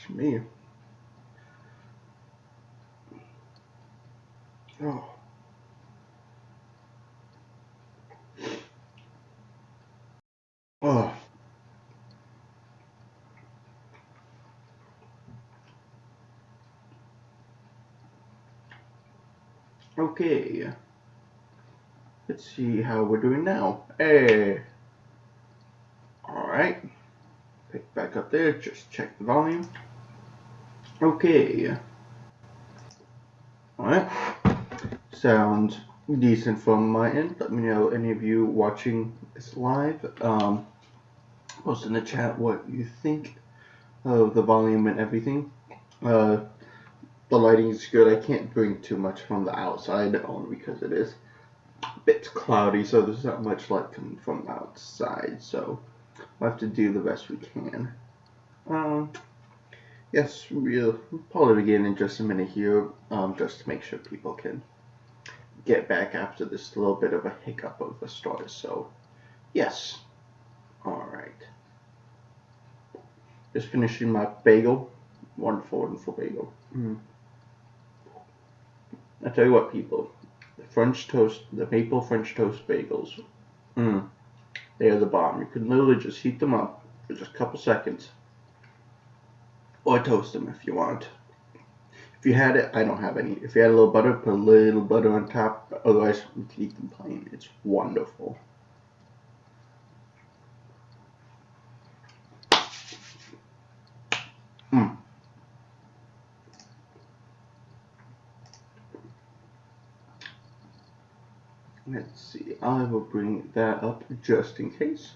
me. Oh. Oh. Okay. Let's see how we're doing now. Hey. Alright. Pick back up there. Just check the volume. Okay. Alright. Sounds decent from my end. Let me know, any of you watching this live. Post in the chat what you think of the volume and everything. The lighting is good. I can't bring too much from the outside only because it is a bit cloudy, so there's not much light coming from the outside. So we'll have to do the best we can. Yes, we'll probably begin in just a minute here, just to make sure people can get back after this little bit of a hiccup of a start. So, yes. Alright. Just finishing my bagel. Wonderful, wonderful bagel. I tell you what, people. The French toast, the maple French toast bagels. They are the bomb. You can literally just heat them up for just a couple seconds. Or toast them if you want. If you had it, I don't have any. If you had a little butter, put a little butter on top. Otherwise, you can eat them plain. It's wonderful. Let's see. I will bring that up just in case.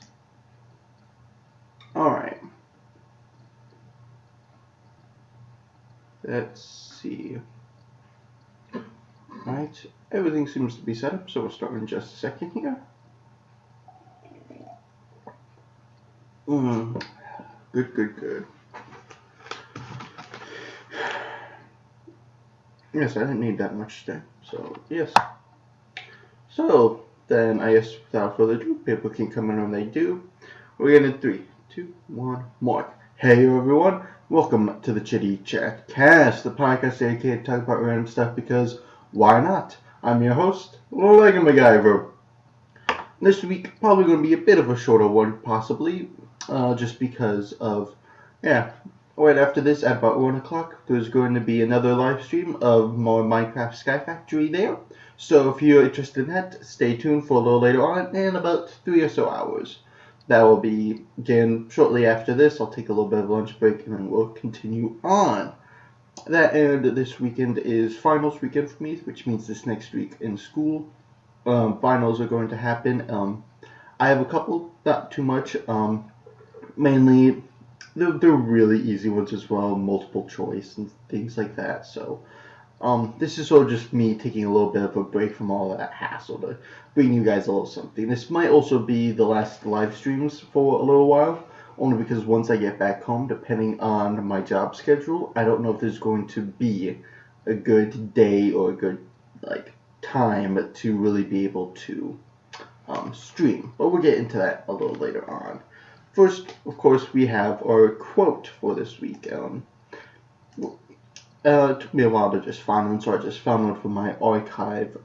Alright. Let's see. Right, everything seems to be set up, so we'll start in just a second here. Good, good, good. Yes, I didn't need that much today, so yes. So, then I guess without further ado, people can come in when they do. We're gonna 3, 2, 1, mark. Hey everyone, welcome to the Chitty-Chat cast, the podcast dedicated to talk about random stuff because why not? I'm your host, Lego MacGyver. This week, probably going to be a bit of a shorter one, possibly, just because of, right after this, at about 1 o'clock, there's going to be another live stream of more Minecraft Sky Factory there. So if you're interested in that, stay tuned for a little later on, in about 3 or so hours. That will be, again, shortly after this. I'll take a little bit of lunch break, and then we'll continue on. That and this weekend is finals weekend for me, which means this next week in school, finals are going to happen. I have a couple, not too much. Mainly, they're really easy ones as well, multiple choice and things like that. So, this is sort of just me taking a little bit of a break from all of that hassle to bring you guys a little something. This might also be the last live streams for a little while, only because once I get back home, depending on my job schedule, I don't know if there's going to be a good day or a good, time to really be able to stream. But we'll get into that a little later on. First, of course, we have our quote for this week. It took me a while to just find one, so I just found one from my archive.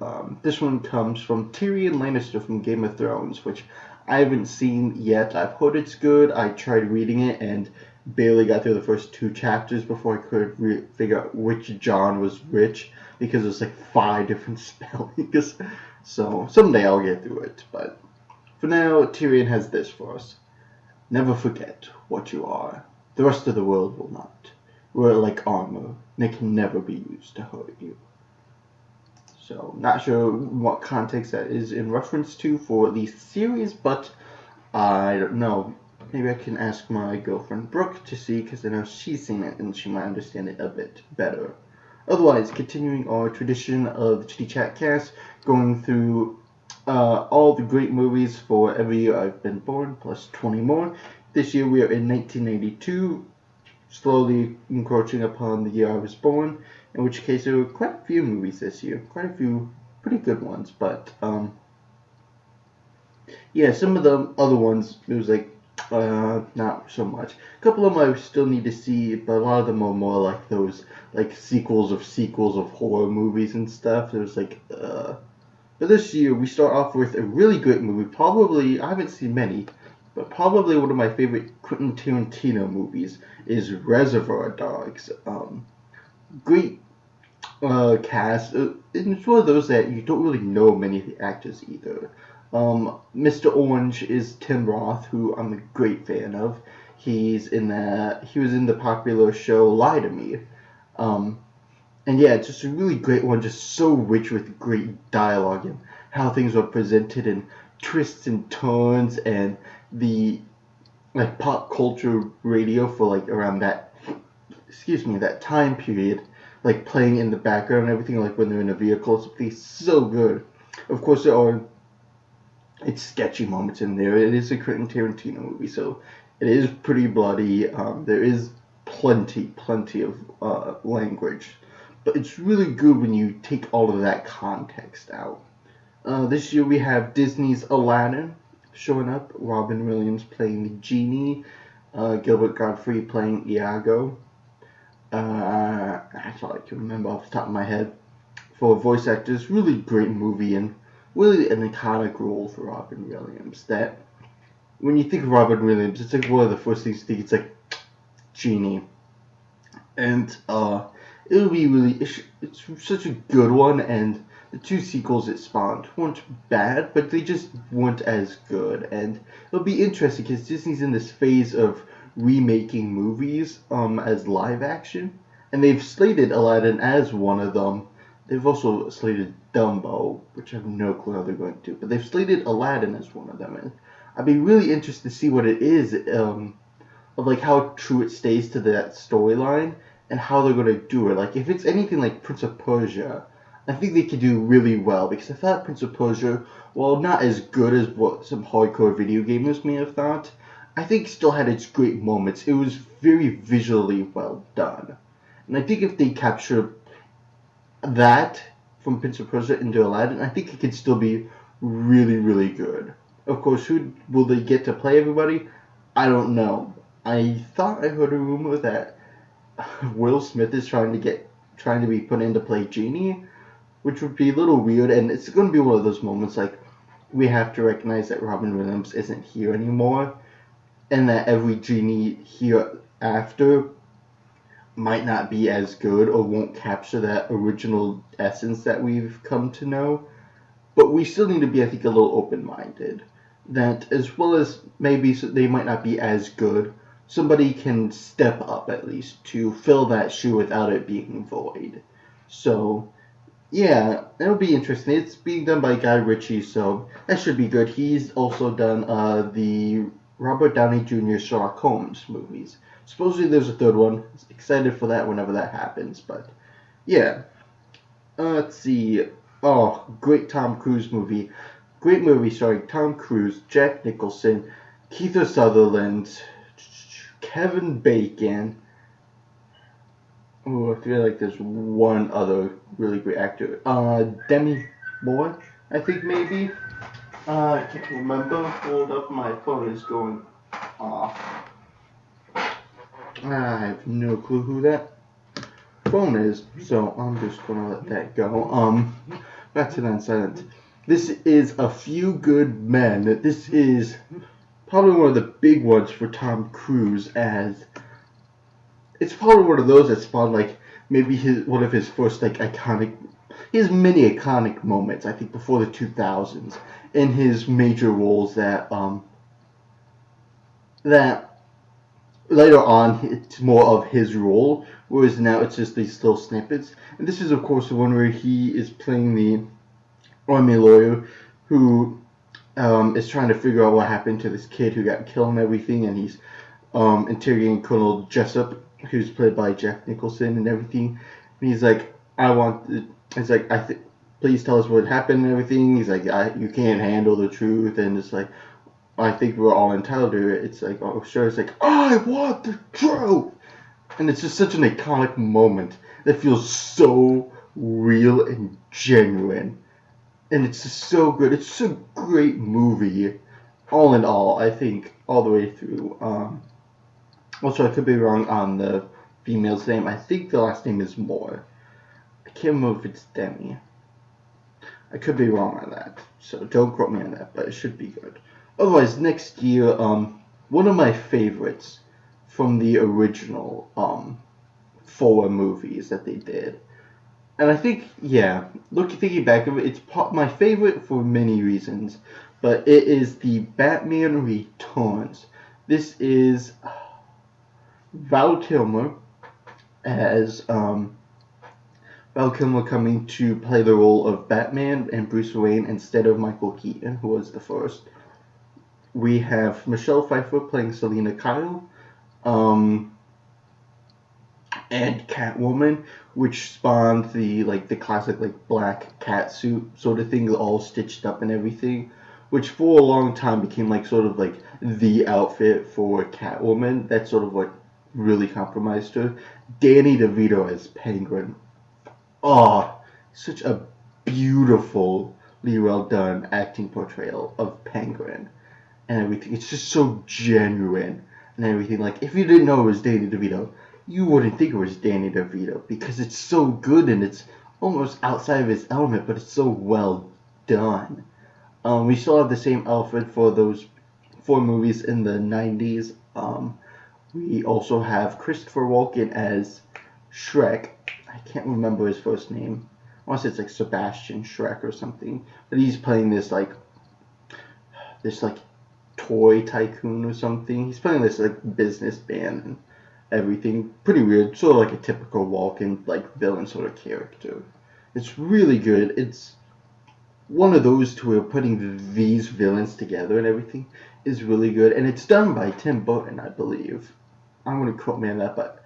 This one comes from Tyrion Lannister from Game of Thrones, which I haven't seen yet. I've heard it's good. I tried reading it and barely got through the first 2 chapters before I could figure out which John was which, because there's like 5 different spellings. So someday I'll get through it, but for now, Tyrion has this for us. Never forget what you are. The rest of the world will not. We're like armor, and it can never be used to hurt you. So, not sure what context that is in reference to for the series, but I don't know. Maybe I can ask my girlfriend Brooke to see, because I know she's seen it and she might understand it a bit better. Otherwise, continuing our tradition of the Chitty-Chat cast, going through all the great movies for every year I've been born, plus 20 more. This year we are in 1982, slowly encroaching upon the year I was born, in which case there were quite a few movies this year, quite a few pretty good ones, but yeah, some of the other ones, it was like Not so much. A couple of them I still need to see, but a lot of them are more like those, like sequels of horror movies and stuff. There's But this year we start off with a really great movie. Probably, I haven't seen many, but probably one of my favorite Quentin Tarantino movies is Reservoir Dogs. Great cast. It's one of those that you don't really know many of the actors either. Mr. Orange is Tim Roth, who I'm a great fan of. He was in the popular show Lie to Me. Um, and yeah, it's just a really great one, just so rich with great dialogue and how things are presented and twists and turns and the like pop culture radio for like around that time period, like playing in the background and everything, like when they're in a vehicle. It's so good. Of course, there are it's sketchy moments in there. It is a Quentin Tarantino movie, so it is pretty bloody. There is plenty of language, but it's really good when you take all of that context out. This year we have Disney's Aladdin showing up. Robin Williams playing the genie. Gilbert Godfrey playing Iago. That's all I can remember off the top of my head. For voice actors, really great movie and really an iconic role for Robin Williams. That when you think of Robin Williams, it's like one of the first things you think. It's like genie, and it'll be it's such a good one. And the two sequels it spawned weren't bad, but they just weren't as good. And it'll be interesting because Disney's in this phase of remaking movies as live action, and they've slated Aladdin as one of them. They've also slated Dumbo, which I have no clue how they're going to do, but they've slated Aladdin as one of them, and I'd be really interested to see what it is, of like how true it stays to that storyline and how they're going to do it. Like if it's anything like Prince of Persia, I think they could do really well, because I thought Prince of Persia, while not as good as what some hardcore video gamers may have thought, I think still had its great moments. It was very visually well done. And I think if they capture that from Prince of Persia into Aladdin, I think it could still be really, really good. Of course, who will they get to play everybody? I don't know. I thought I heard a rumor that Will Smith is trying to be put in to play Genie, which would be a little weird, and it's going to be one of those moments like we have to recognize that Robin Williams isn't here anymore, and that every Genie here after might not be as good or won't capture that original essence that we've come to know. But we still need to be, I think, a little open-minded. That as well as maybe they might not be as good, somebody can step up at least to fill that shoe without it being void. So, yeah, it'll be interesting. It's being done by Guy Ritchie, so that should be good. He's also done the Robert Downey Jr. Sherlock Holmes movies. Supposedly there's a third one. Excited for that whenever that happens, but yeah. Let's see. Oh, great Tom Cruise movie. Great movie starring Tom Cruise, Jack Nicholson, Kiefer Sutherland, Kevin Bacon. Oh, I feel like there's one other really great actor. Demi Moore, I think maybe. I can't remember. Hold up, my phone is going off. I have no clue who that phone is, so I'm just gonna let that go. Back to that silent. This is A Few Good Men. This is probably one of the big ones for Tom Cruise, as it's probably one of those that spawned like maybe one of his first like iconic, his many iconic moments. I think before the 2000s, in his major roles that later on it's more of his role, whereas now it's just these little snippets. And this is of course the one where he is playing the army lawyer who is trying to figure out what happened to this kid who got killed and everything, and he's interrogating Colonel Jessup, who's played by Jack Nicholson and everything. And he's like, please tell us what happened and everything. He's like, you can't handle the truth, and it's like, I think we're all entitled to it. It's like, oh sure. It's like, I want the truth, and it's just such an iconic moment that feels so real and genuine, and it's just so good. It's a great movie. all in all, I think all the way through. Also, I could be wrong on the female's name. I think the last name is Moore. I can't remember if it's Demi. I could be wrong on that, so don't quote me on that, but it should be good. Otherwise, next year, one of my favorites from the original 4 movies that they did, and I think, yeah, thinking back of it, it's my favorite for many reasons, but it is the Batman Returns. This is Val Kilmer as Val Kilmer coming to play the role of Batman and Bruce Wayne instead of Michael Keaton, who was the first. We have Michelle Pfeiffer playing Selina Kyle, and Catwoman, which spawned the classic black cat suit sort of thing, all stitched up and everything, which for a long time became sort of the outfit for Catwoman. That's sort of what really compromised her. Danny DeVito as Penguin. Oh, such a beautifully well done acting portrayal of Penguin and everything. It's just so genuine and everything. If you didn't know it was Danny DeVito, you wouldn't think it was Danny DeVito because it's so good and it's almost outside of his element, but it's so well done. We still have the same outfit for those 4 movies in the 90s. We also have Christopher Walken as Shrek. I can't remember his first name. I want to say it's Sebastian Shrek or something. But he's playing this toy tycoon or something. He's playing this businessman and everything. Pretty weird. Sort of like a typical Walken villain sort of character. It's really good. It's one of those two where putting these villains together and everything is really good. And it's done by Tim Burton, I believe. I'm going to quote me on that, but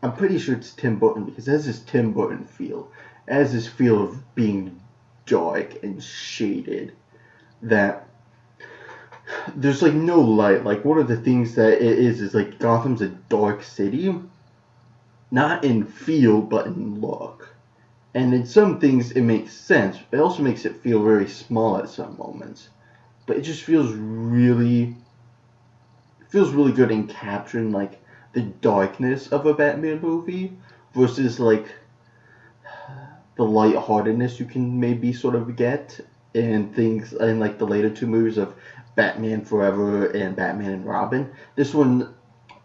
I'm pretty sure it's Tim Burton because it has this Tim Burton feel. It has this feel of being dark and shaded that there's no light. One of the things that it is Gotham's a dark city, not in feel but in look. And in some things it makes sense. It also makes it feel very small at some moments. But it just feels really good in capturing the darkness of a Batman movie versus the lightheartedness you can maybe sort of get in things in the later 2 movies of Batman Forever and Batman and Robin. This one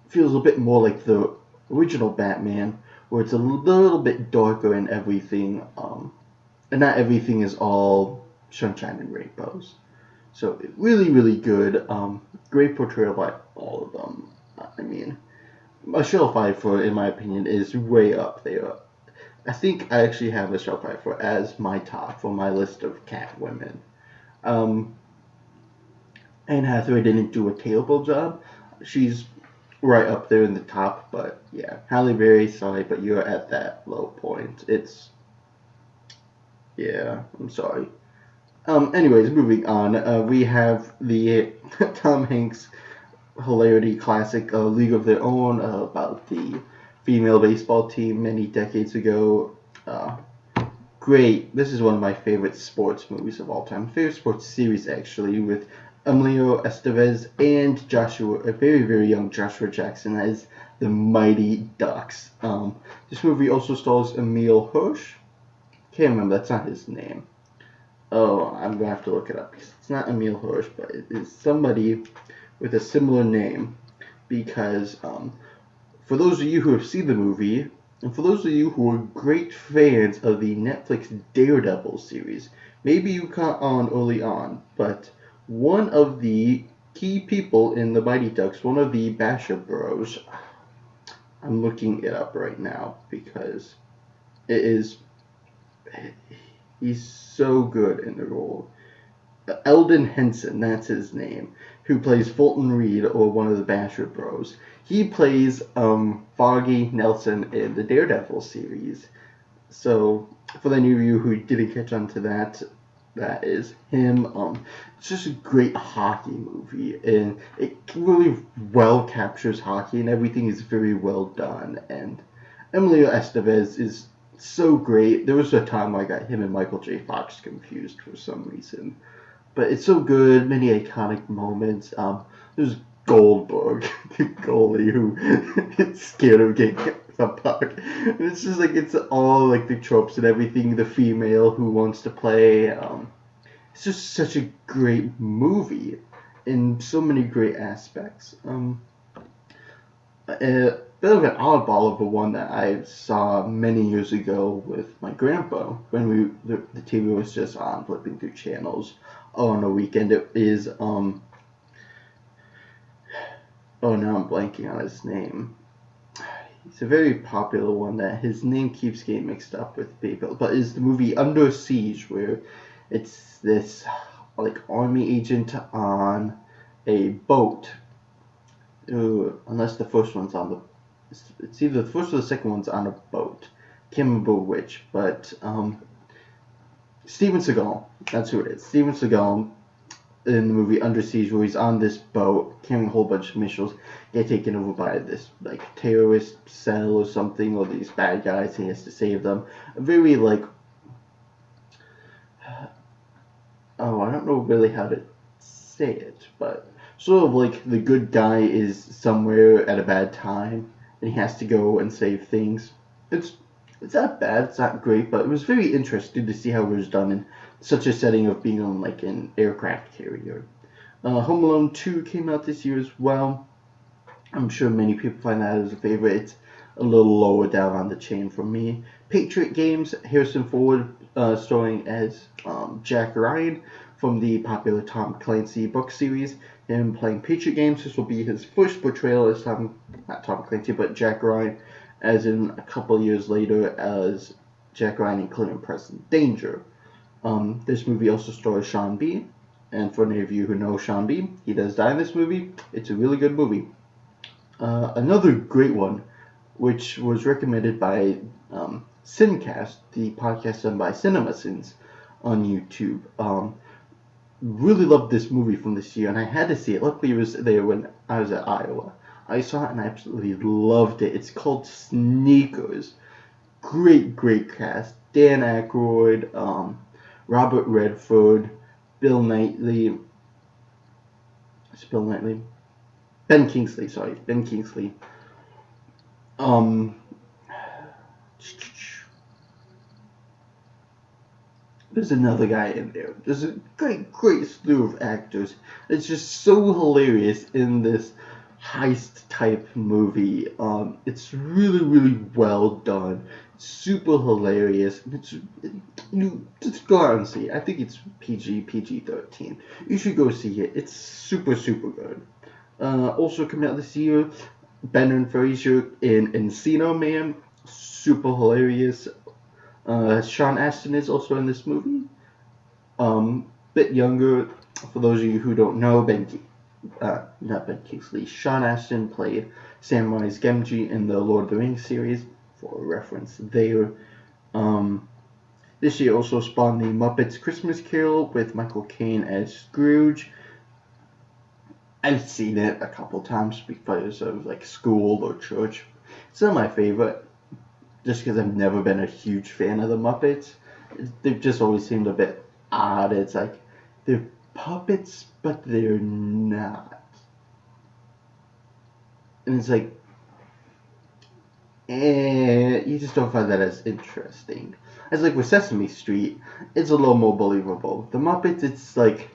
feels a bit more like the original Batman, where it's a little bit darker and everything, and not everything is all sunshine and rainbows. So really, really good. Great portrayal by all of them. I mean, Michelle Pfeiffer, in my opinion, is way up there. I think I actually have Michelle Pfeiffer as my top for my list of Catwomen. Anne Hathaway didn't do a terrible job. She's right up there in the top, but yeah, Halle Berry, sorry, but you're at that low point. Yeah, I'm sorry. Anyways, moving on. We have the Tom Hanks hilarity classic League of Their Own about the female baseball team many decades ago. Great. This is one of my favorite sports movies of all time. Favorite sports series, actually, with Emilio Estevez and a very, very young Joshua Jackson as the Mighty Ducks. This movie also stars Emile Hirsch. Can't remember, that's not his name. Oh, I'm going to have to look it up because it's not Emile Hirsch, but it is somebody with a similar name. Because for those of you who have seen the movie, and for those of you who are great fans of the Netflix Daredevil series, maybe you caught on early on, but one of the key people in the Mighty Ducks, one of the Basher Bros, I'm looking it up right now because he's so good in the role. Eldon Henson, that's his name, who plays Fulton Reed, or one of the Basher Bros. He plays Foggy Nelson in the Daredevil series. So, for any of you who didn't catch on to that, that is him. It's just a great hockey movie, and it really well captures hockey, and everything is very well done. And Emilio Estevez is so great. There was a time I got him and Michael J. Fox confused for some reason. but it's so good. Many iconic moments. There's Goldberg, the goalie who is scared of getting the puck. And it's just like it's all like the tropes and everything. The female who wants to play. It's just such a great movie in so many great aspects. A bit of an oddball of a one that I saw many years ago with my grandpa when the TV was just on flipping through channels on a weekend. It is oh, now I'm blanking on his name. He's a very popular one that his name keeps getting mixed up with people, but is the movie Under Siege, where it's this like army agent on a boat. Unless the first one's on the, it's either the first or the second one's on a boat. Can't remember which, but Steven Seagal, that's who it is. Steven Seagal in the movie Under Siege, where he's on this boat carrying a whole bunch of missiles, get taken over by this like terrorist cell or something, or these bad guys, and he has to save them. A very like, oh, I don't know really how to say it, but sort of like the good guy is somewhere at a bad time and he has to go and save things. It's not bad, it's not great, but it was very interesting to see how it was done in such a setting of being on like an aircraft carrier. Home Alone 2 came out this year as well. I'm sure many people find that as a favorite. It's a little lower down on the chain for me. Patriot Games, Harrison Ford starring as Jack Ryan from the popular Tom Clancy book series. Him playing Patriot Games. This will be his first portrayal as not Tom Clancy, but Jack Ryan, as in a couple of years later as Jack Ryan in Clear and Present Danger. This movie also stars Sean Bean, and for any of you who know Sean Bean, he does die in this movie. It's a really good movie. Another great one, which was recommended by Cincast, the podcast done by CinemaSins on YouTube. Really loved this movie from this year, and I had to see it. Luckily, it was there when I was at Iowa. I saw it and I absolutely loved it. It's called Sneakers. Great cast. Dan Aykroyd, Robert Redford, Ben Kingsley. There's another guy in there. There's a great slew of actors. It's just so hilarious in this heist type movie. It's really well done. It's super hilarious. Just go out and see it. I think it's PG-13. You should go see it. It's super good. Also coming out this year, Brendan Fraser in Encino Man. Super hilarious. Sean Astin is also in this movie. Bit younger. For those of you who don't know, not Ben Kingsley. Sean Astin played Samwise Gamgee in the Lord of the Rings series, for reference there. This year also spawned the Muppets Christmas Carol with Michael Caine as Scrooge. I've seen it a couple times because of like school or church. It's not my favorite, just because I've never been a huge fan of the Muppets. They've just always seemed a bit odd. It's like they're puppets, but they're not. And it's like, you just don't find that as interesting. As like with Sesame Street, it's a little more believable. The Muppets, it's like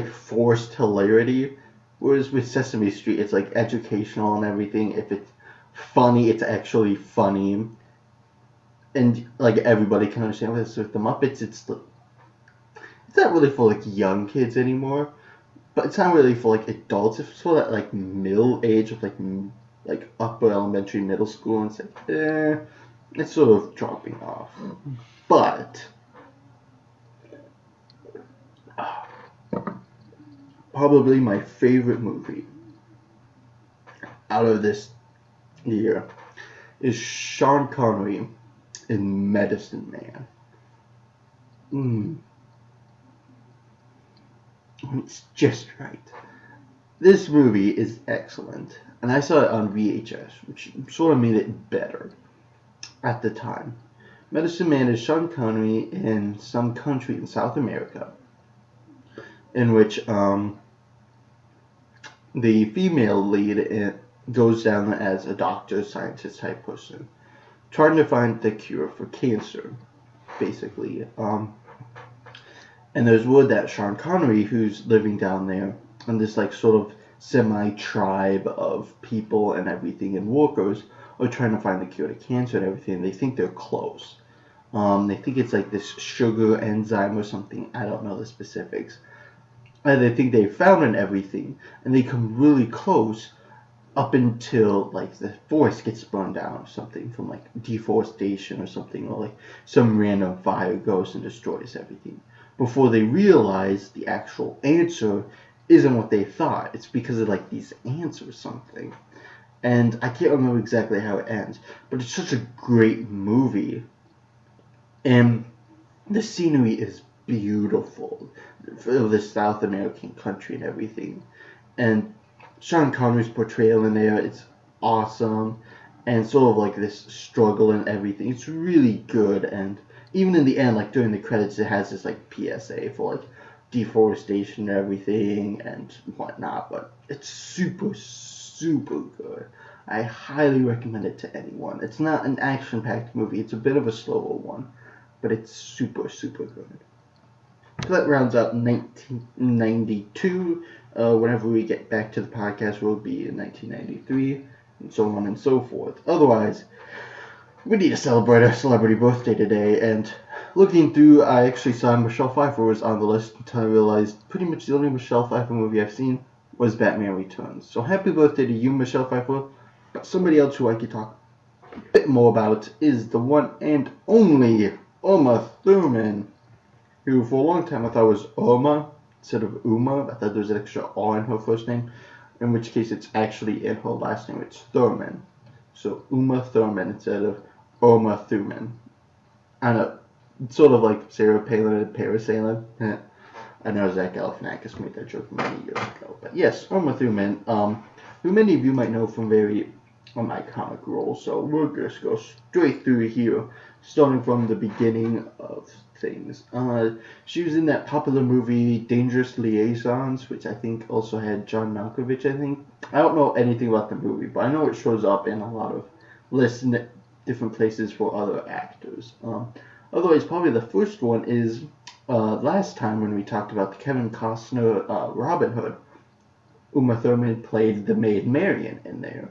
forced hilarity, whereas with Sesame Street, it's like educational and everything. If it's funny, it's actually funny, and like everybody can understand this. With the Muppets, it's not really for like young kids anymore, but it's not really for like adults. It's for that like middle age of like upper elementary, middle school, and it's like it's sort of dropping off. But probably my favorite movie out of this year is Sean Connery in Medicine Man. It's just right. This movie is excellent, and I saw it on VHS, which sort of made it better at the time. Medicine Man is Sean Connery in some country in South America, in which the female lead goes down as a doctor, scientist type person, trying to find the cure for cancer, basically. And there's word that Sean Connery, who's living down there, and this like sort of semi-tribe of people and everything and workers are trying to find the cure to cancer and everything. They think they're close. They think it's like this sugar enzyme or something. I don't know the specifics. And they think they found it and everything, and they come really close up until like the forest gets burned down or something from like deforestation or something, or like some random fire goes and destroys everything. Before they realize the actual answer isn't what they thought. It's because of like these ants or something. And I can't remember exactly how it ends, but it's such a great movie. And the scenery is beautiful for the South American country and everything. And Sean Connery's portrayal in there is awesome, and sort of like this struggle and everything. It's really good, and even in the end, like during the credits, it has this like PSA for like deforestation and everything and whatnot. But it's super, super good. I highly recommend it to anyone. It's not an action-packed movie. It's a bit of a slower one, but it's super, super good. So that rounds out 1992. Whenever we get back to the podcast, we'll be in 1993, and so on and so forth. Otherwise, we need to celebrate our celebrity birthday today, and looking through, I actually saw Michelle Pfeiffer was on the list until I realized pretty much the only Michelle Pfeiffer movie I've seen was Batman Returns. So happy birthday to you, Michelle Pfeiffer. But somebody else who I could talk a bit more about is the one and only Uma Thurman, who for a long time I thought was Uma instead of Uma. I thought there was an extra R in her first name, in which case it's actually in her last name. It's Thurman. So Uma Thurman instead of Uma Thurman. I know, sort of like Sarah Palin and Parasailing. I know Zach Galifianakis made that joke many years ago. But yes, Uma Thurman, who many of you might know from very iconic roles. So we'll just go straight through here, starting from the beginning of things. She was in that popular movie Dangerous Liaisons, which I think also had John Malkovich, I think. I don't know anything about the movie, but I know it shows up in a lot of lists in different places for other actors. Otherwise, probably the first one is last time when we talked about the Kevin Costner Robin Hood. Uma Thurman played the maid Marian in there.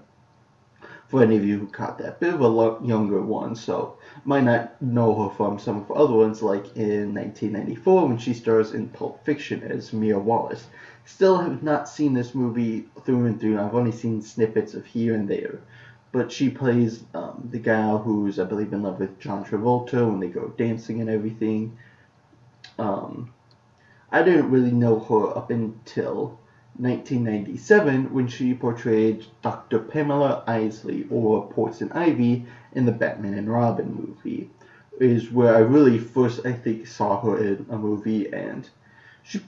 For any of you who caught that, bit of a younger one, so might not know her from some of the other ones, like in 1994 when she stars in Pulp Fiction as Mia Wallace. Still have not seen this movie through and through. I've only seen snippets of here and there. But she plays the gal who's, I believe, in love with John Travolta when they go dancing and everything. I didn't really know her up until 1997 when she portrayed Dr. Pamela Isley, or Poison Ivy, in the Batman and Robin movie. Is where I really first, I think, saw her in a movie, and she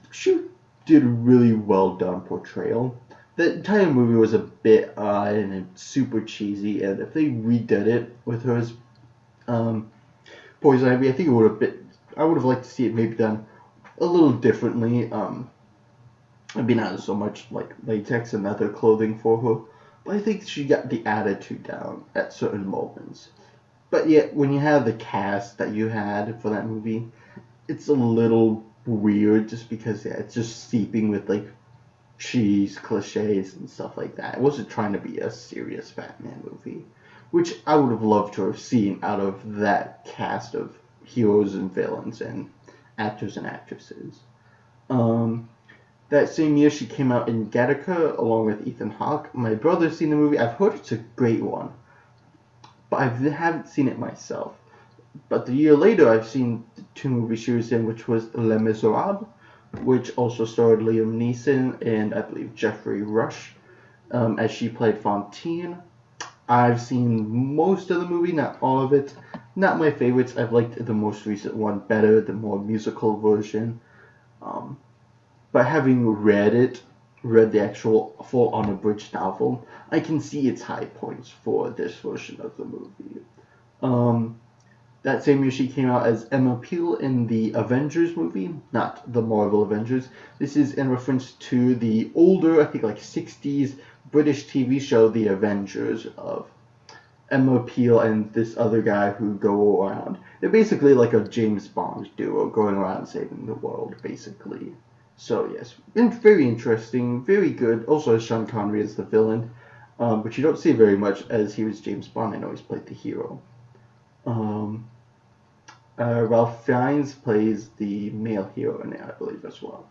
did a really well done portrayal. The entire movie was a bit odd and super cheesy, and if they redid it with her as Poison Ivy, I think I would have liked to see it maybe done a little differently. Maybe not so much like latex and other clothing for her, but I think she got the attitude down at certain moments. But yet, when you have the cast that you had for that movie, it's a little weird just because it's just seeping with like cheese cliches and stuff like that. It wasn't trying to be a serious Batman movie, which I would have loved to have seen out of that cast of heroes and villains and actors and actresses. That same year, she came out in Gattaca along with Ethan Hawke. My brother's seen the movie. I've heard it's a great one, but I haven't seen it myself. But the year later, I've seen the two movies she was in, which was Les Miserables, which also starred Liam Neeson and I believe Jeffrey Rush, as she played Fantine. I've seen most of the movie, not all of it. Not my favorites. I've liked the most recent one better, the more musical version. But having read the actual full unabridged novel, I can see its high points for this version of the movie. That same year, she came out as Emma Peel in the Avengers movie, not the Marvel Avengers. This is in reference to the older, I think like 60s British TV show, The Avengers, of Emma Peel and this other guy who go around. They're basically like a James Bond duo going around saving the world, basically. So yes, very interesting, very good. Also has Sean Connery as the villain, but you don't see very much as he was James Bond. I know he's played the hero. Um, Ralph Fiennes plays the male hero in it, I believe, as well.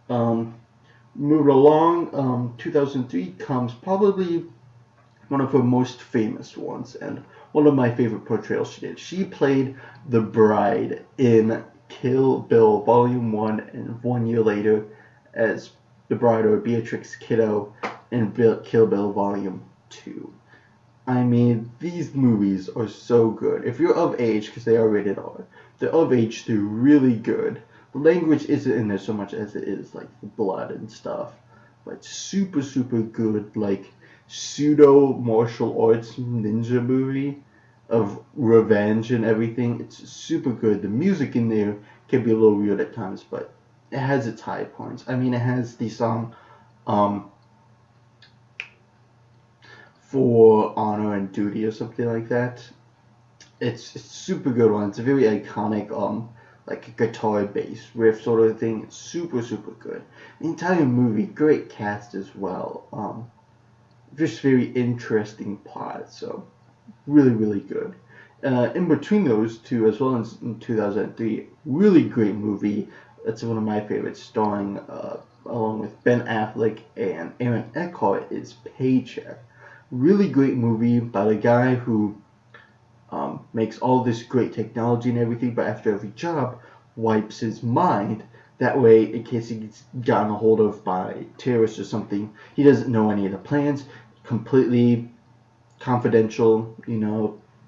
Um, Moving along, 2003 comes probably one of her most famous ones, and one of my favorite portrayals she did. She played the bride in Kill Bill Volume 1, and 1 year later as the bride, or Beatrix Kiddo, in Kill Bill Volume 2. I mean, these movies are so good. If you're of age, because they are rated R, they're of age, they're really good. The language isn't in there so much as it is, like, the blood and stuff. But super, super good, like, pseudo martial arts ninja movie of revenge and everything. It's super good. The music in there can be a little weird at times, but it has its high points. I mean, it has the song, For Honor and Duty or something like that. It's super good one. It's a very iconic like guitar bass riff sort of thing. It's super, super good. The entire movie, great cast as well. Just very interesting plot. So really, really good. In between those two, as well as in 2003, really great movie. That's one of my favorites, starring along with Ben Affleck and Aaron Eckhart, is Paycheck. Really great movie about a guy who makes all this great technology and everything, but after every job, wipes his mind. That way, in case he gets gotten a hold of by terrorists or something, he doesn't know any of the plans. Completely confidential,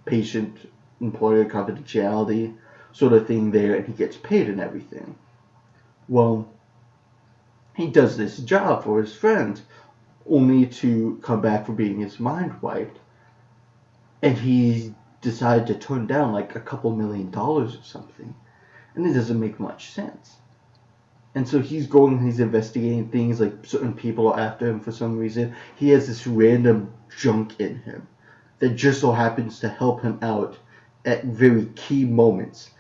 patient employer confidentiality sort of thing there, and he gets paid and everything. Well, he does this job for his friend, only to come back for being his mind wiped. And he decided to turn down like a couple $1,000,000 or something. And it doesn't make much sense. And so he's investigating things, like certain people are after him for some reason. He has this random junk in him that just so happens to help him out at very key moments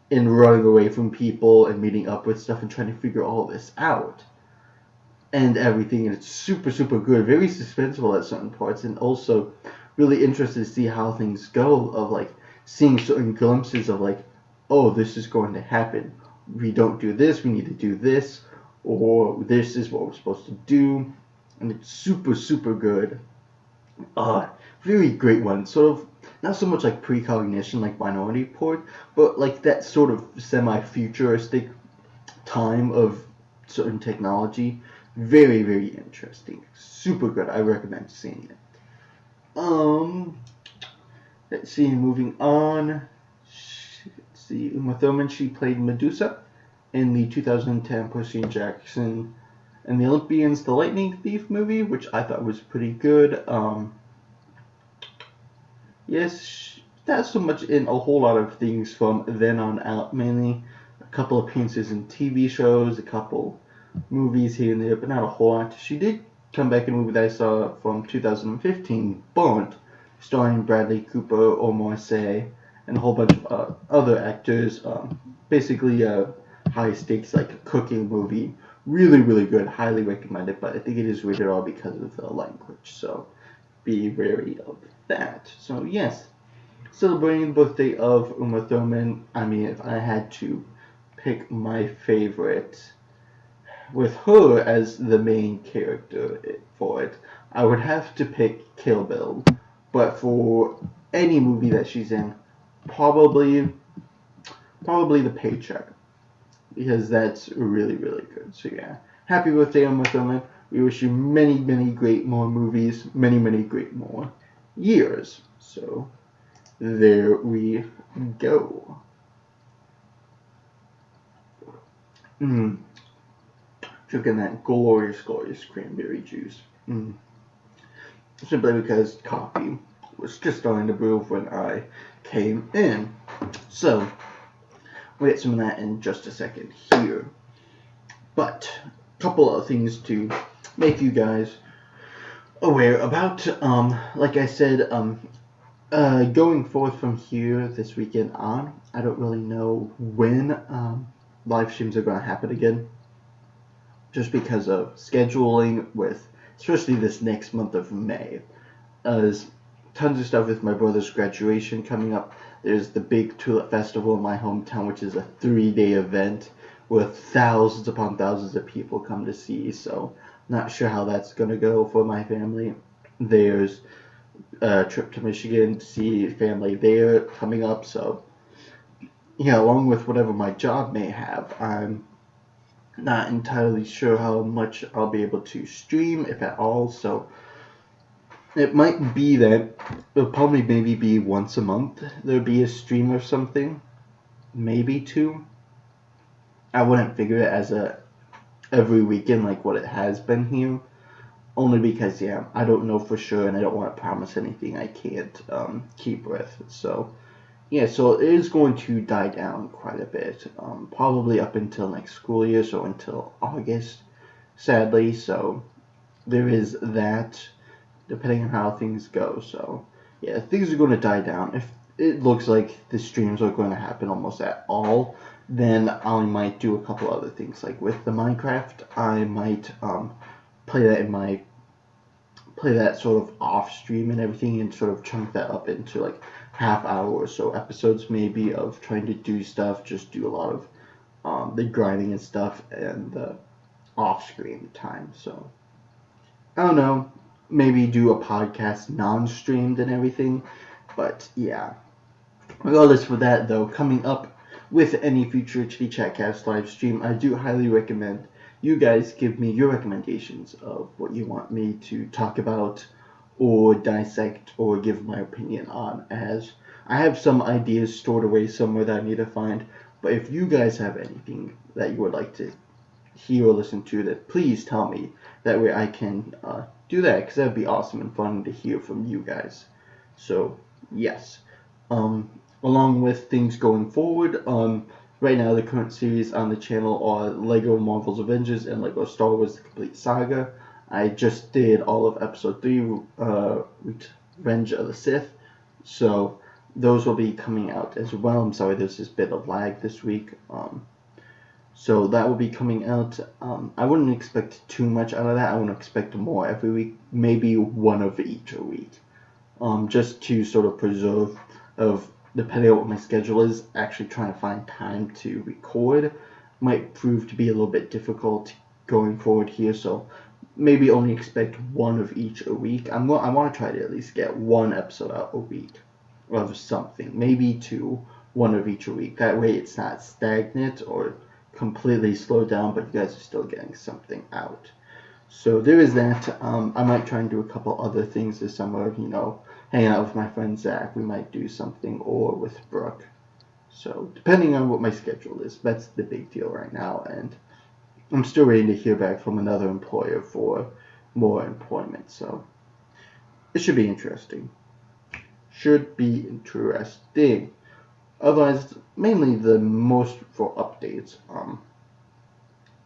in running away from people and meeting up with stuff and trying to figure all this out. And everything, and it's super, super good, very suspenseful at certain parts, and also really interested to see how things go, of like seeing certain glimpses of like, oh, this is going to happen. We don't do this, we need to do this, or this is what we're supposed to do. And it's super, super good. Very great one. Sort of not so much like precognition like Minority Report, but like that sort of semi-futuristic time of certain technology. Very, very interesting. Super good. I recommend seeing it. Let's see, moving on. Let's see, Uma Thurman, she played Medusa in the 2010 Percy Jackson and the Olympians, The Lightning Thief movie, which I thought was pretty good. Yes, not so much in a whole lot of things from then on out, mainly a couple appearances in TV shows, a couple movies here and there, but not a whole lot. She did come back in a movie that I saw from 2015, Burnt, starring Bradley Cooper, Omar Sy, and a whole bunch of other actors. Basically a high stakes like cooking movie. Really, really good. Highly recommended, but I think it is rated R because of the language, so be wary of that. So yes, celebrating the birthday of Uma Thurman. I mean, if I had to pick my favorite with her as the main character for it, I would have to pick Kill Bill. But for any movie that she's in, probably The Paycheck, because that's really, really good. So yeah, happy birthday, Uma Thurman. We wish you many, many great more movies, many, many great more years. So there we go. Drinking that glorious, glorious cranberry juice. Simply because coffee was just starting to brew when I came in. So we'll get some of that in just a second here. But a couple of things to make you guys aware about. Like I said, going forward from here this weekend on, I don't really know when live streams are going to happen again. Just because of scheduling with, especially this next month of May. There's tons of stuff with my brother's graduation coming up. There's the big Tulip Festival in my hometown, which is a 3-day event where thousands upon thousands of people come to see. So, not sure how that's going to go for my family. There's a trip to Michigan to see family there coming up. So, yeah, along with whatever my job may have, I'm not entirely sure how much I'll be able to stream, if at all. So, it might be that it'll probably maybe be once a month there'll be a stream or something, maybe two. I wouldn't figure it as a every weekend like what it has been here, only because I don't know for sure and I don't want to promise anything I can't keep with. So so it is going to die down quite a bit, probably up until next school year, so until August, sadly. So there is that, depending on how things go. So, things are going to die down. If it looks like the streams are going to happen almost at all, then I might do a couple other things. Like with the Minecraft, I might play that sort of off stream and everything, and sort of chunk that up into like half hour or so episodes, maybe, of trying to do stuff. Just do a lot of the grinding and stuff and the off screen time. So I don't know, maybe do a podcast non-streamed and everything. But yeah, regardless for that though, coming up with any future Chitty-Chat cast live stream, I do highly recommend you guys give me your recommendations of what you want me to talk about or dissect or give my opinion on, as I have some ideas stored away somewhere that I need to find. But if you guys have anything that you would like to hear or listen to, that please tell me. That way I can do that, because that would be awesome and fun to hear from you guys. So yes, along with things going forward, right now the current series on the channel are Lego Marvel's Avengers and Lego Star Wars: The Complete Saga. I just did all of episode 3, Revenge of the Sith, so those will be coming out as well. I'm sorry there's this bit of lag this week. So that will be coming out. I wouldn't expect too much out of that. I wouldn't expect more every week. Maybe one of each a week. Just to sort of preserve, depending on what my schedule is, actually trying to find time to record might prove to be a little bit difficult going forward here. So maybe only expect one of each a week. I want to try to at least get one episode out a week of something. Maybe two, one of each a week. That way it's not stagnant or completely slowed down, but you guys are still getting something out. So there is that. I might try and do a couple other things this summer, hanging out with my friend Zach. We might do something, or with Brooke. So depending on what my schedule is, that's the big deal right now. And I'm still waiting to hear back from another employer for more employment. So it should be interesting. Otherwise, mainly the most for updates.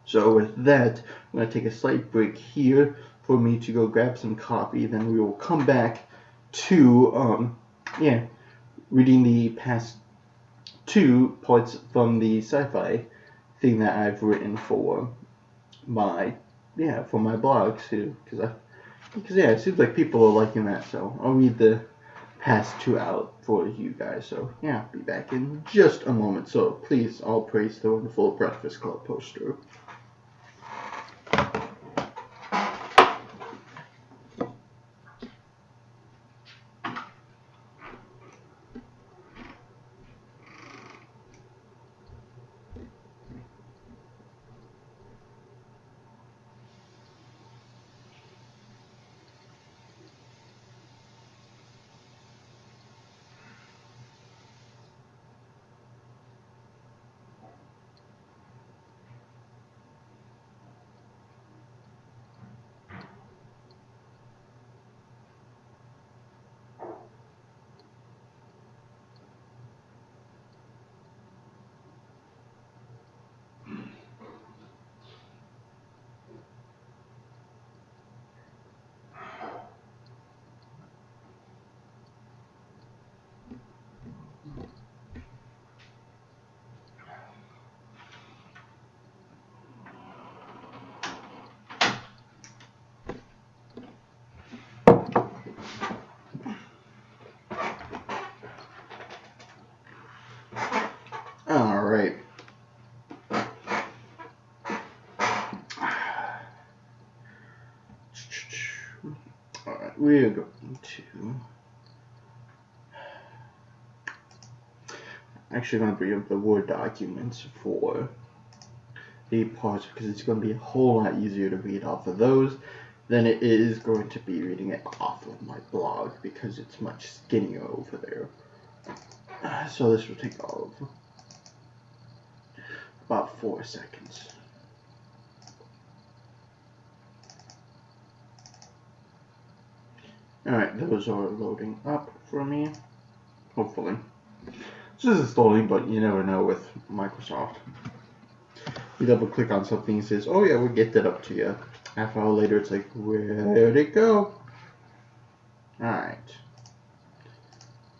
So with that, I'm going to take a slight break here for me to go grab some coffee. Then we will come back to, reading the past 2 parts from the Sci-Fi thing that I've written for my blog too. Because it seems like people are liking that. So I'll read the past 2 out for you guys. So be back in just a moment. So please, all praise the wonderful Breakfast Club poster. we're going to actually going to bring up the Word documents for the parts because it's going to be a whole lot easier to read off of those than it is going to be reading it off of my blog because it's much skinnier over there. So this will take all of about 4 seconds. Alright, those are loading up for me, hopefully. This is slowly, but you never know with Microsoft. You double click on something and it says, oh yeah, we'll get that up to you. Half an hour later, it's like, where'd it go? Alright.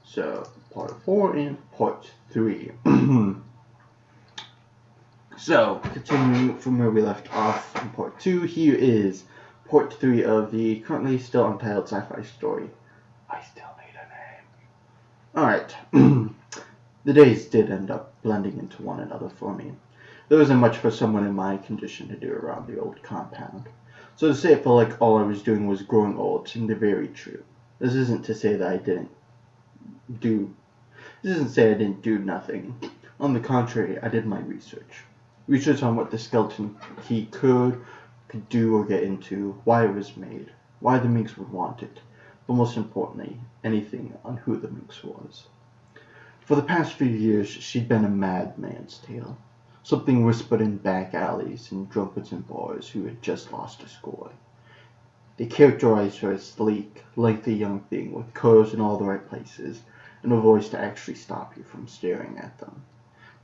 So, part 4 and part 3. So, continuing from where we left off in part 2, here is part 3 of the currently still untitled sci-fi story. I still need a name. Alright. The days did end up blending into one another for me. There wasn't much for someone in my condition to do around the old compound. So to say it felt like all I was doing was growing old seemed very true. This isn't to say that I didn't do nothing. On the contrary, I did my research. Research on what the skeleton key could do or get into, why it was made, why the minx would want it, but most importantly, anything on who the minx was. For the past few years, she'd been a madman's tale. Something whispered in back alleys and drunkards and bars who had just lost a score. They characterized her as sleek, lengthy young thing with curves in all the right places and a voice to actually stop you from staring at them.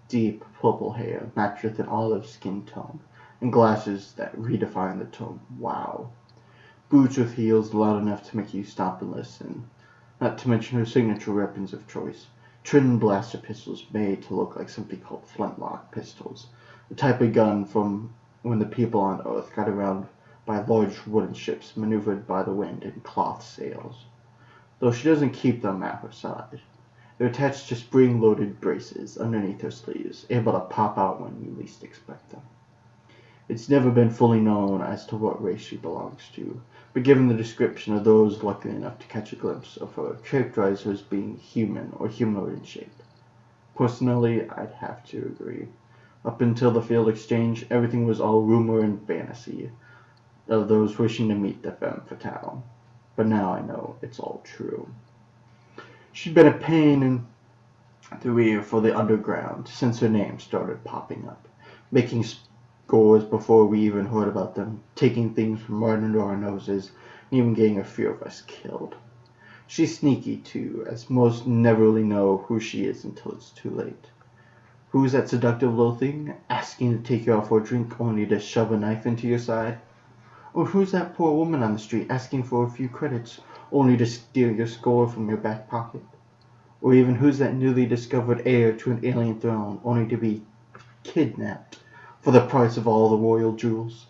Deep purple hair matched with an olive skin tone and glasses that redefine the term wow. Boots with heels loud enough to make you stop and listen. Not to mention her signature weapons of choice. Twin blaster pistols made to look like something called flintlock pistols, the type of gun from when the people on Earth got around by large wooden ships maneuvered by the wind in cloth sails. Though she doesn't keep them at her side. They're attached to spring-loaded braces underneath her sleeves, able to pop out when you least expect them. It's never been fully known as to what race she belongs to, but given the description of those lucky enough to catch a glimpse of her, characterize her as being human or humanoid in shape. Personally, I'd have to agree. Up until the field exchange, everything was all rumor and fantasy of those wishing to meet the femme fatale. But now I know it's all true. She'd been a pain in the rear for the underground since her name started popping up, making scores before we even heard about them, taking things from right under our noses, and even getting a few of us killed. She's sneaky too, as most never really know who she is until it's too late. Who's that seductive little thing, asking to take you out for a drink only to shove a knife into your side? Or who's that poor woman on the street asking for a few credits only to steal your score from your back pocket? Or even who's that newly discovered heir to an alien throne only to be kidnapped for the price of all the royal jewels?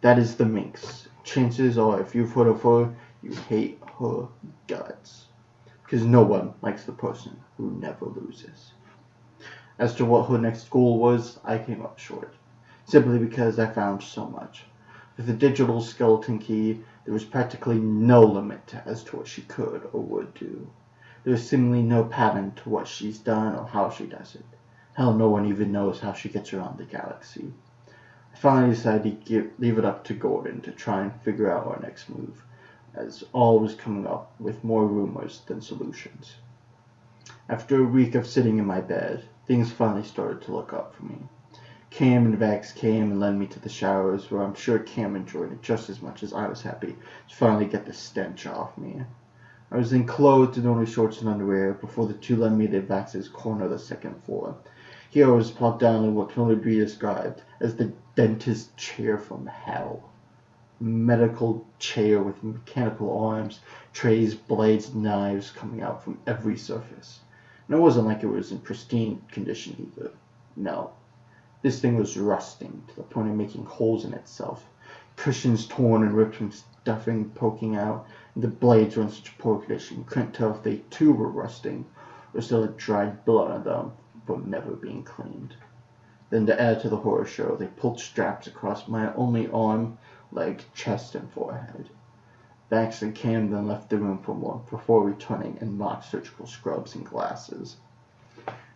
That is the minx. Chances are, if you've heard of her, you hate her guts. Because no one likes the person who never loses. As to what her next goal was, I came up short. Simply because I found so much. With the digital skeleton key, there was practically no limit as to what she could or would do. There was seemingly no pattern to what she's done or how she does it. Hell, no one even knows how she gets around the galaxy. I finally decided to leave it up to Gordon to try and figure out our next move, as all was coming up with more rumors than solutions. After a week of sitting in my bed, things finally started to look up for me. Cam and Vax came and led me to the showers, where I'm sure Cam enjoyed it just as much as I was happy to finally get the stench off me. I was then clothed in only shorts and underwear before the two led me to Vax's corner of the second floor. Here I was plopped down in what can only be described as the dentist chair from hell. Medical chair with mechanical arms, trays, blades, knives coming out from every surface. And it wasn't like it was in pristine condition either. No. This thing was rusting to the point of making holes in itself. Cushions torn and ripped from stuffing poking out, and the blades were in such poor condition you couldn't tell if they too were rusting or still had dried blood on them from never being cleaned. Then to add to the horror show, they pulled straps across my only arm, leg, chest, and forehead. Bax and Cam then left the room for more before returning in mock surgical scrubs and glasses.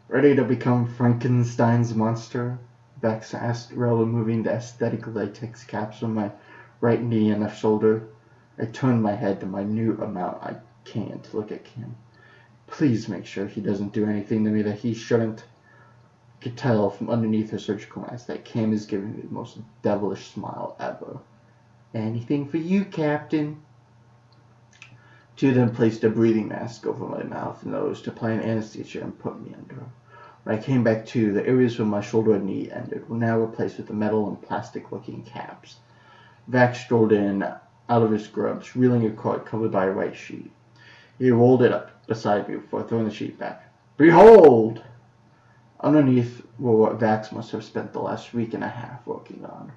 Ready to become Frankenstein's monster? Bax asked, removing the aesthetic latex caps on my right knee and left shoulder. I turned my head the minute amount I can to look at Cam. Please make sure he doesn't do anything to me that he shouldn't. I could tell from underneath her surgical mask that Cam is giving me the most devilish smile ever. Anything for you, Captain. Two then placed a breathing mask over my mouth and nose to apply an anesthesia and put me under. When I came back to, the areas from my shoulder and knee ended were now replaced with the metal and plastic-looking caps. Vax strolled in, out of his scrubs, reeling a cart covered by a white sheet. He rolled it up beside me before throwing the sheet back. Behold! Underneath were what Vax must have spent the last week and a half working on.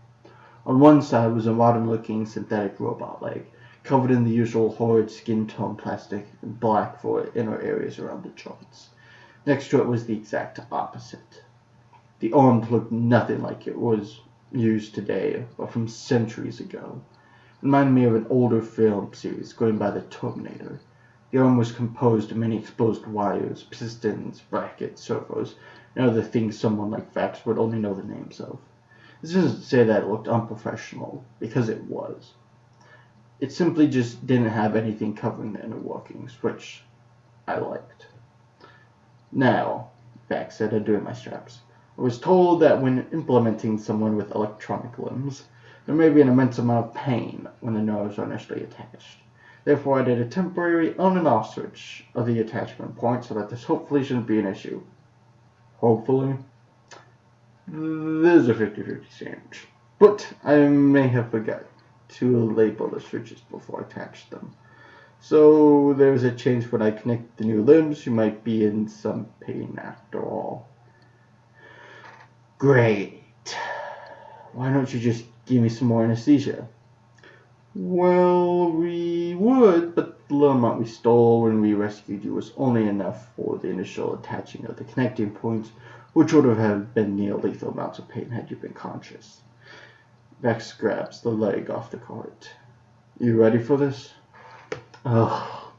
On one side was a modern-looking synthetic robot leg, covered in the usual horrid skin-tone plastic and black for inner areas around the joints. Next to it was the exact opposite. The arm looked nothing like it was used today, but from centuries ago. It reminded me of an older film series going by the Terminator. The arm was composed of many exposed wires, pistons, brackets, servos, and other things someone like Vax would only know the names of. This doesn't say that it looked unprofessional, because it was. It simply just didn't have anything covering the inner workings, which I liked. Now, Vax said, undoing my straps, I was told that when implementing someone with electronic limbs, there may be an immense amount of pain when the nerves are initially attached. Therefore, I did a temporary on and off switch of the attachment point so that this hopefully shouldn't be an issue. Hopefully. There's a 50-50 chance. But I may have forgot to label the switches before I attached them. So there's a chance when I connect the new limbs, you might be in some pain after all. Great. Why don't you just give me some more anesthesia? Well, we would, but the little amount we stole when we rescued you was only enough for the initial attaching of the connecting points, which would have been near lethal amounts of pain had you been conscious. Vex grabs the leg off the cart. You ready for this? Oh,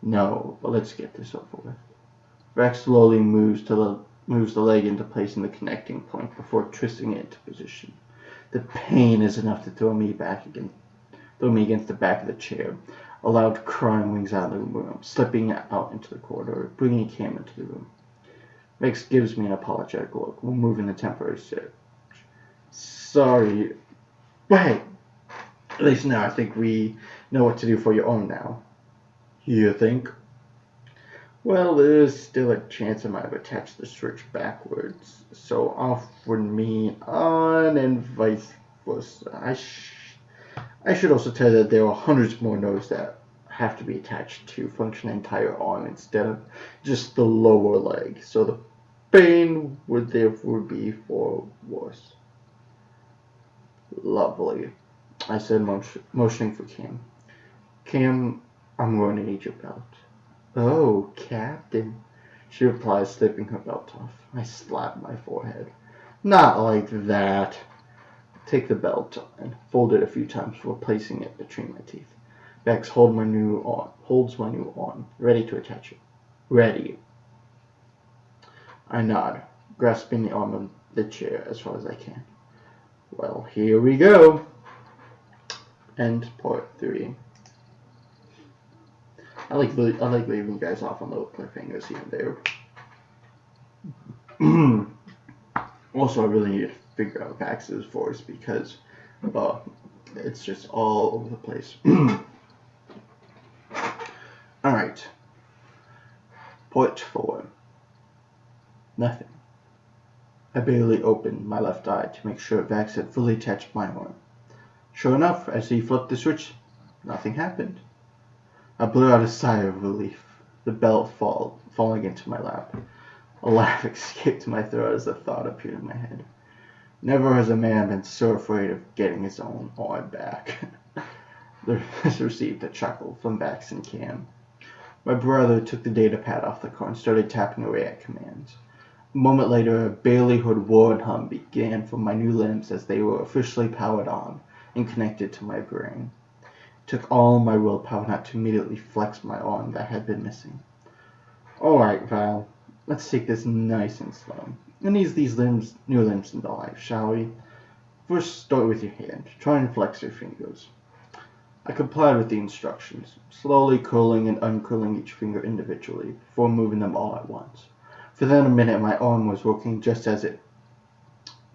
no, but let's get this over with. Vex slowly moves the leg into place in the connecting point before twisting it into position. The pain is enough to throw me against the back of the chair. A loud crying rings out of the room, slipping out into the corridor, bringing Cam into the room. Vex gives me an apologetic look, removing the temporary stitch. Sorry. Hey, at least now I think we know what to do for your arm now. You think? Well, there's still a chance I might have attached the switch backwards, so off would me on and vice versa. I should also tell you that there are hundreds more nerves that have to be attached to function the entire arm instead of just the lower leg, so the pain would therefore be far worse. Lovely, I said, motioning for Cam. Cam, I'm going to need your belt. Oh, Captain, she replies, slipping her belt off. I slap my forehead. Not like that. Take the belt and fold it a few times before placing it between my teeth. Vex holds my new arm, ready to attach it. Ready. I nod, grasping the arm of the chair as far as I can. Well, here we go. End part 3. I like leaving guys off on little cliffhangers here and there. Also, I really need to figure out Vax's voice because it's just all over the place. Alright. Part 4. Nothing. I barely opened my left eye to make sure Vax had fully attached my arm. Sure enough, as he flipped the switch, nothing happened. I blew out a sigh of relief, the belt falling into my lap. A laugh escaped my throat as the thought appeared in my head. Never has a man been so afraid of getting his own arm back. This received a chuckle from Vax and Cam. My brother took the data pad off the car and started tapping away at commands. A moment later, a barely heard whir and hum began from my new limbs as they were officially powered on and connected to my brain. It took all my willpower not to immediately flex my arm that had been missing. Alright, Val, let's take this nice and slow and ease these new limbs into life, shall we? First, start with your hand. Try and flex your fingers. I complied with the instructions, slowly curling and uncurling each finger individually before moving them all at once. For then a minute my arm was working just as it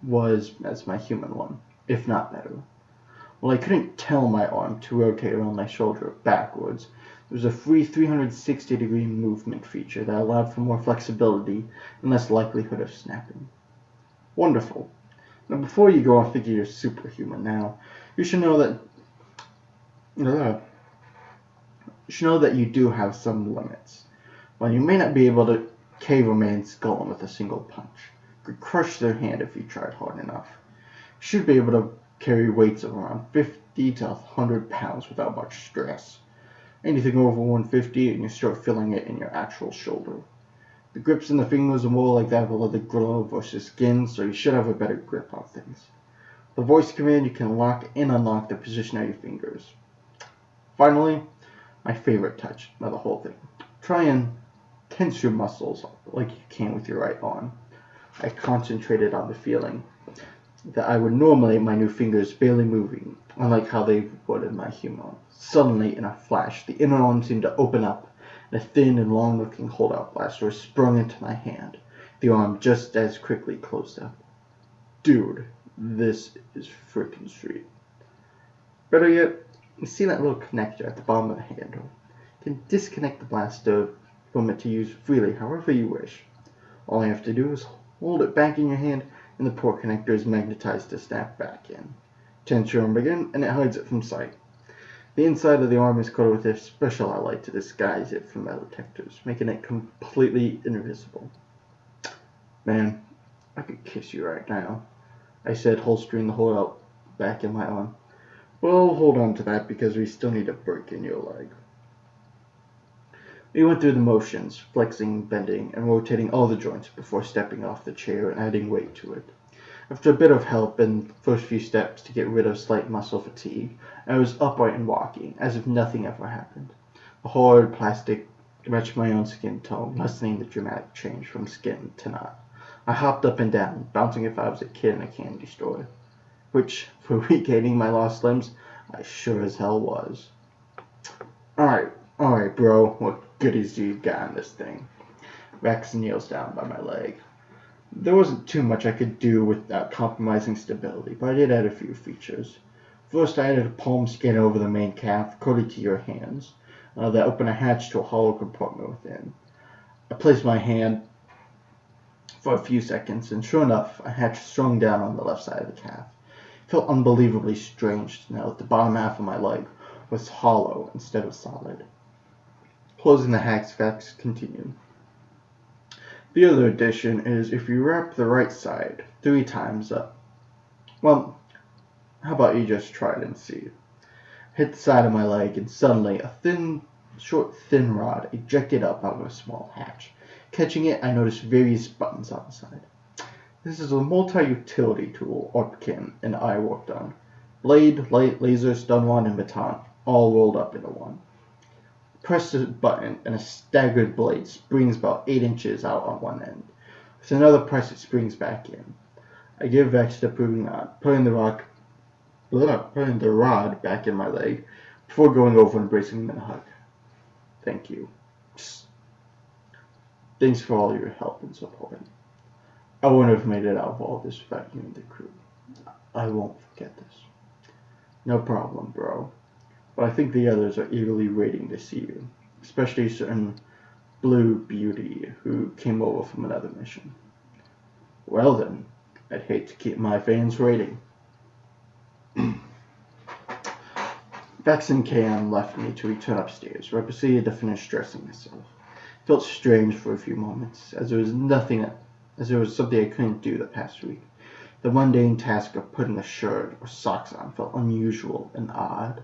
was as my human one, if not better. Well, I couldn't tell my arm to rotate around my shoulder backwards. There was a free 360-degree movement feature that allowed for more flexibility and less likelihood of snapping. Wonderful. Now, before you go off thinking you're superhuman now, you should know that you do have some limits. While you may not be able to cave a man's skull with a single punch, you could crush their hand if you tried hard enough. You should be able to carry weights of around 50 to 100 pounds without much stress. Anything over 150 and you start feeling it in your actual shoulder. The grips in the fingers are more like that of a leather glove versus skin, so you should have a better grip on things. The voice command, you can lock and unlock the position of your fingers. Finally, my favorite touch of the whole thing. Try and tense your muscles like you can with your right arm. I concentrated on the feeling that I would normally my new fingers barely moving, unlike how they would in my human. Suddenly, in a flash, the inner arm seemed to open up, and a thin and long-looking holdout blaster sprung into my hand. The arm just as quickly closed up. Dude, this is frickin' sweet. Better yet, you see that little connector at the bottom of the handle. You can disconnect the blaster from it to use freely however you wish. All you have to do is hold it back in your hand, and the port connector is magnetized to snap back in. Tense your arm again, and it hides it from sight. The inside of the arm is coated with a special alloy to disguise it from metal detectors, making it completely invisible. Man, I could kiss you right now, I said, holstering the holdout back in my arm. Well, hold on to that because we still need a break in your leg. We went through the motions, flexing, bending, and rotating all the joints before stepping off the chair and adding weight to it. After a bit of help and the first few steps to get rid of slight muscle fatigue, I was upright and walking, as if nothing ever happened. The hard plastic matched my own skin tone, lessening the dramatic change from skin to not. I hopped up and down, bouncing if I was a kid in a candy store. Which, for regaining my lost limbs, I sure as hell was. Alright, bro, what goodies do you got in this thing? Rex kneels down by my leg. There wasn't too much I could do without compromising stability, but I did add a few features. First, I added a palm skin over the main calf, coded to your hands, that opened a hatch to a hollow compartment within. I placed my hand for a few seconds, and sure enough, a hatch swung down on the left side of the calf. It felt unbelievably strange to know that the bottom half of my leg was hollow instead of solid. Closing the hatch, Vex continued. The other addition is if you wrap the right side 3 times up. Well, how about you just try it and see? Hit the side of my leg, and suddenly a short thin rod ejected up out of a small hatch. Catching it, I noticed various buttons on the side. This is a multi-utility tool Orpkin and I worked on. Blade, light, laser, stun wand, and baton all rolled up into one. Press the button, and a staggered blade springs about 8 inches out on one end. With another press, it springs back in. I give Vex the approving nod, putting the rod back in my leg before going over and embracing him in a hug. Thank you. Psst. Thanks for all your help and support. I wouldn't have made it out of all this without you and the crew. I won't forget this. No problem, bro. But I think the others are eagerly waiting to see you, especially a certain Blue Beauty who came over from another mission. Well then, I'd hate to keep my fans waiting. Vex and Cam left me to return upstairs, where I proceeded to finish dressing myself. It felt strange for a few moments, as there was something I couldn't do the past week. The mundane task of putting a shirt or socks on felt unusual and odd.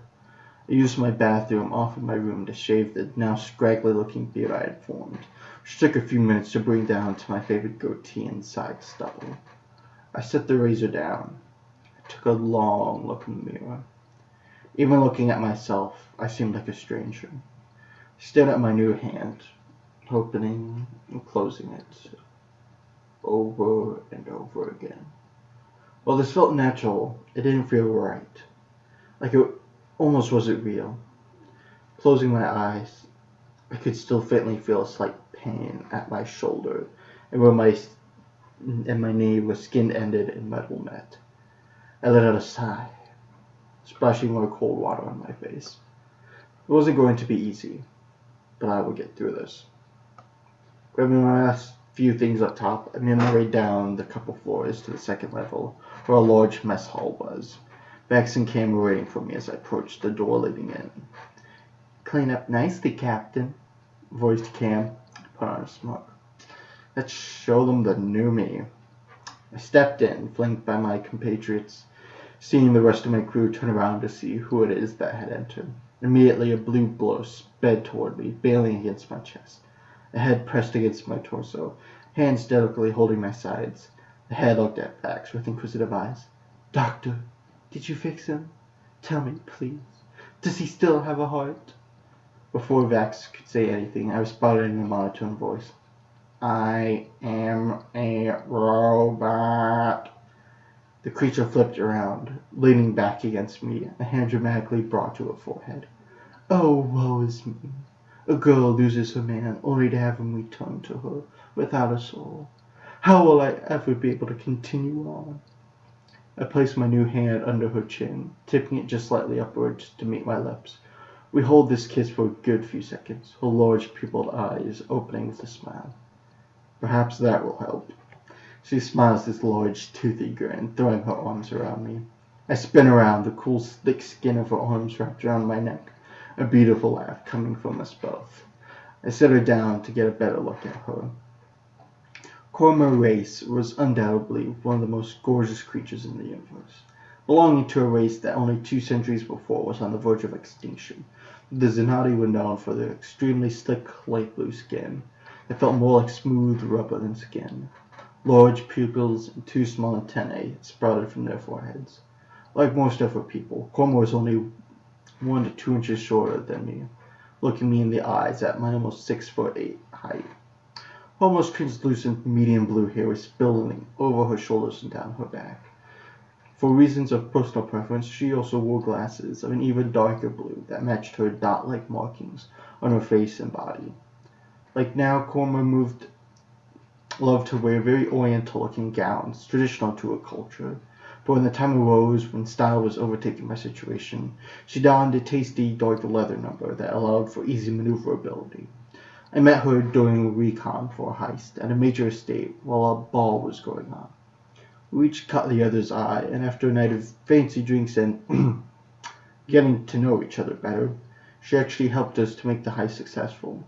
I used my bathroom off in my room to shave the now scraggly-looking beard I had formed, which took a few minutes to bring down to my favorite goatee and side stubble. I set the razor down. I took a long look in the mirror. Even looking at myself, I seemed like a stranger. Stared at my new hand, opening and closing it over and over again. While this felt natural, it didn't feel right. Like it almost wasn't real. Closing my eyes, I could still faintly feel a slight pain at my shoulder and where my knee where skin ended and metal met. I let out a sigh, splashing more cold water on my face. It wasn't going to be easy, but I would get through this. Grabbing my last few things up top, I made my way down the couple floors to the second level, where a large mess hall was. Vax and Cam were waiting for me as I approached the door leading in. "Clean up nicely, Captain," voiced Cam. Put on a smirk. "Let's show them the new me." I stepped in, flanked by my compatriots, seeing the rest of my crew turn around to see who it is that had entered. Immediately, a blue blow sped toward me, bailing against my chest. A head pressed against my torso, hands delicately holding my sides. The head looked at Vax with inquisitive eyes. "Doctor, did you fix him? Tell me, please. Does he still have a heart?" Before Vax could say anything, I responded in a monotone voice. "I am a robot." The creature flipped around, leaning back against me, a hand dramatically brought to her forehead. "Oh, woe is me. A girl loses her man only to have him return to her without a soul. How will I ever be able to continue on?" I placed my new hand under her chin, tipping it just slightly upwards to meet my lips. We hold this kiss for a good few seconds, her large pupilled eyes opening with a smile. "Perhaps that will help." She smiles this large, toothy grin, throwing her arms around me. I spin around, the cool, slick skin of her arms wrapped around my neck, a beautiful laugh coming from us both. I set her down to get a better look at her. Korma race was undoubtedly one of the most gorgeous creatures in the universe, belonging to a race that only 2 centuries before was on the verge of extinction. The Zenati were known for their extremely slick, light blue skin. It felt more like smooth rubber than skin. Large pupils and 2 small antennae sprouted from their foreheads. Like most other people, Korma was only 1 to 2 inches shorter than me, looking me in the eyes at my almost 6'8" height. Almost translucent medium blue hair was spilling over her shoulders and down her back. For reasons of personal preference, she also wore glasses of an even darker blue that matched her dot-like markings on her face and body. Like now, Korma loved to wear very oriental-looking gowns, traditional to her culture. But when the time arose when style was overtaken by situation, she donned a tasty dark leather number that allowed for easy maneuverability. I met her during recon for a heist at a major estate while a ball was going on. We each caught the other's eye, and after a night of fancy drinks and getting to know each other better, she actually helped us to make the heist successful.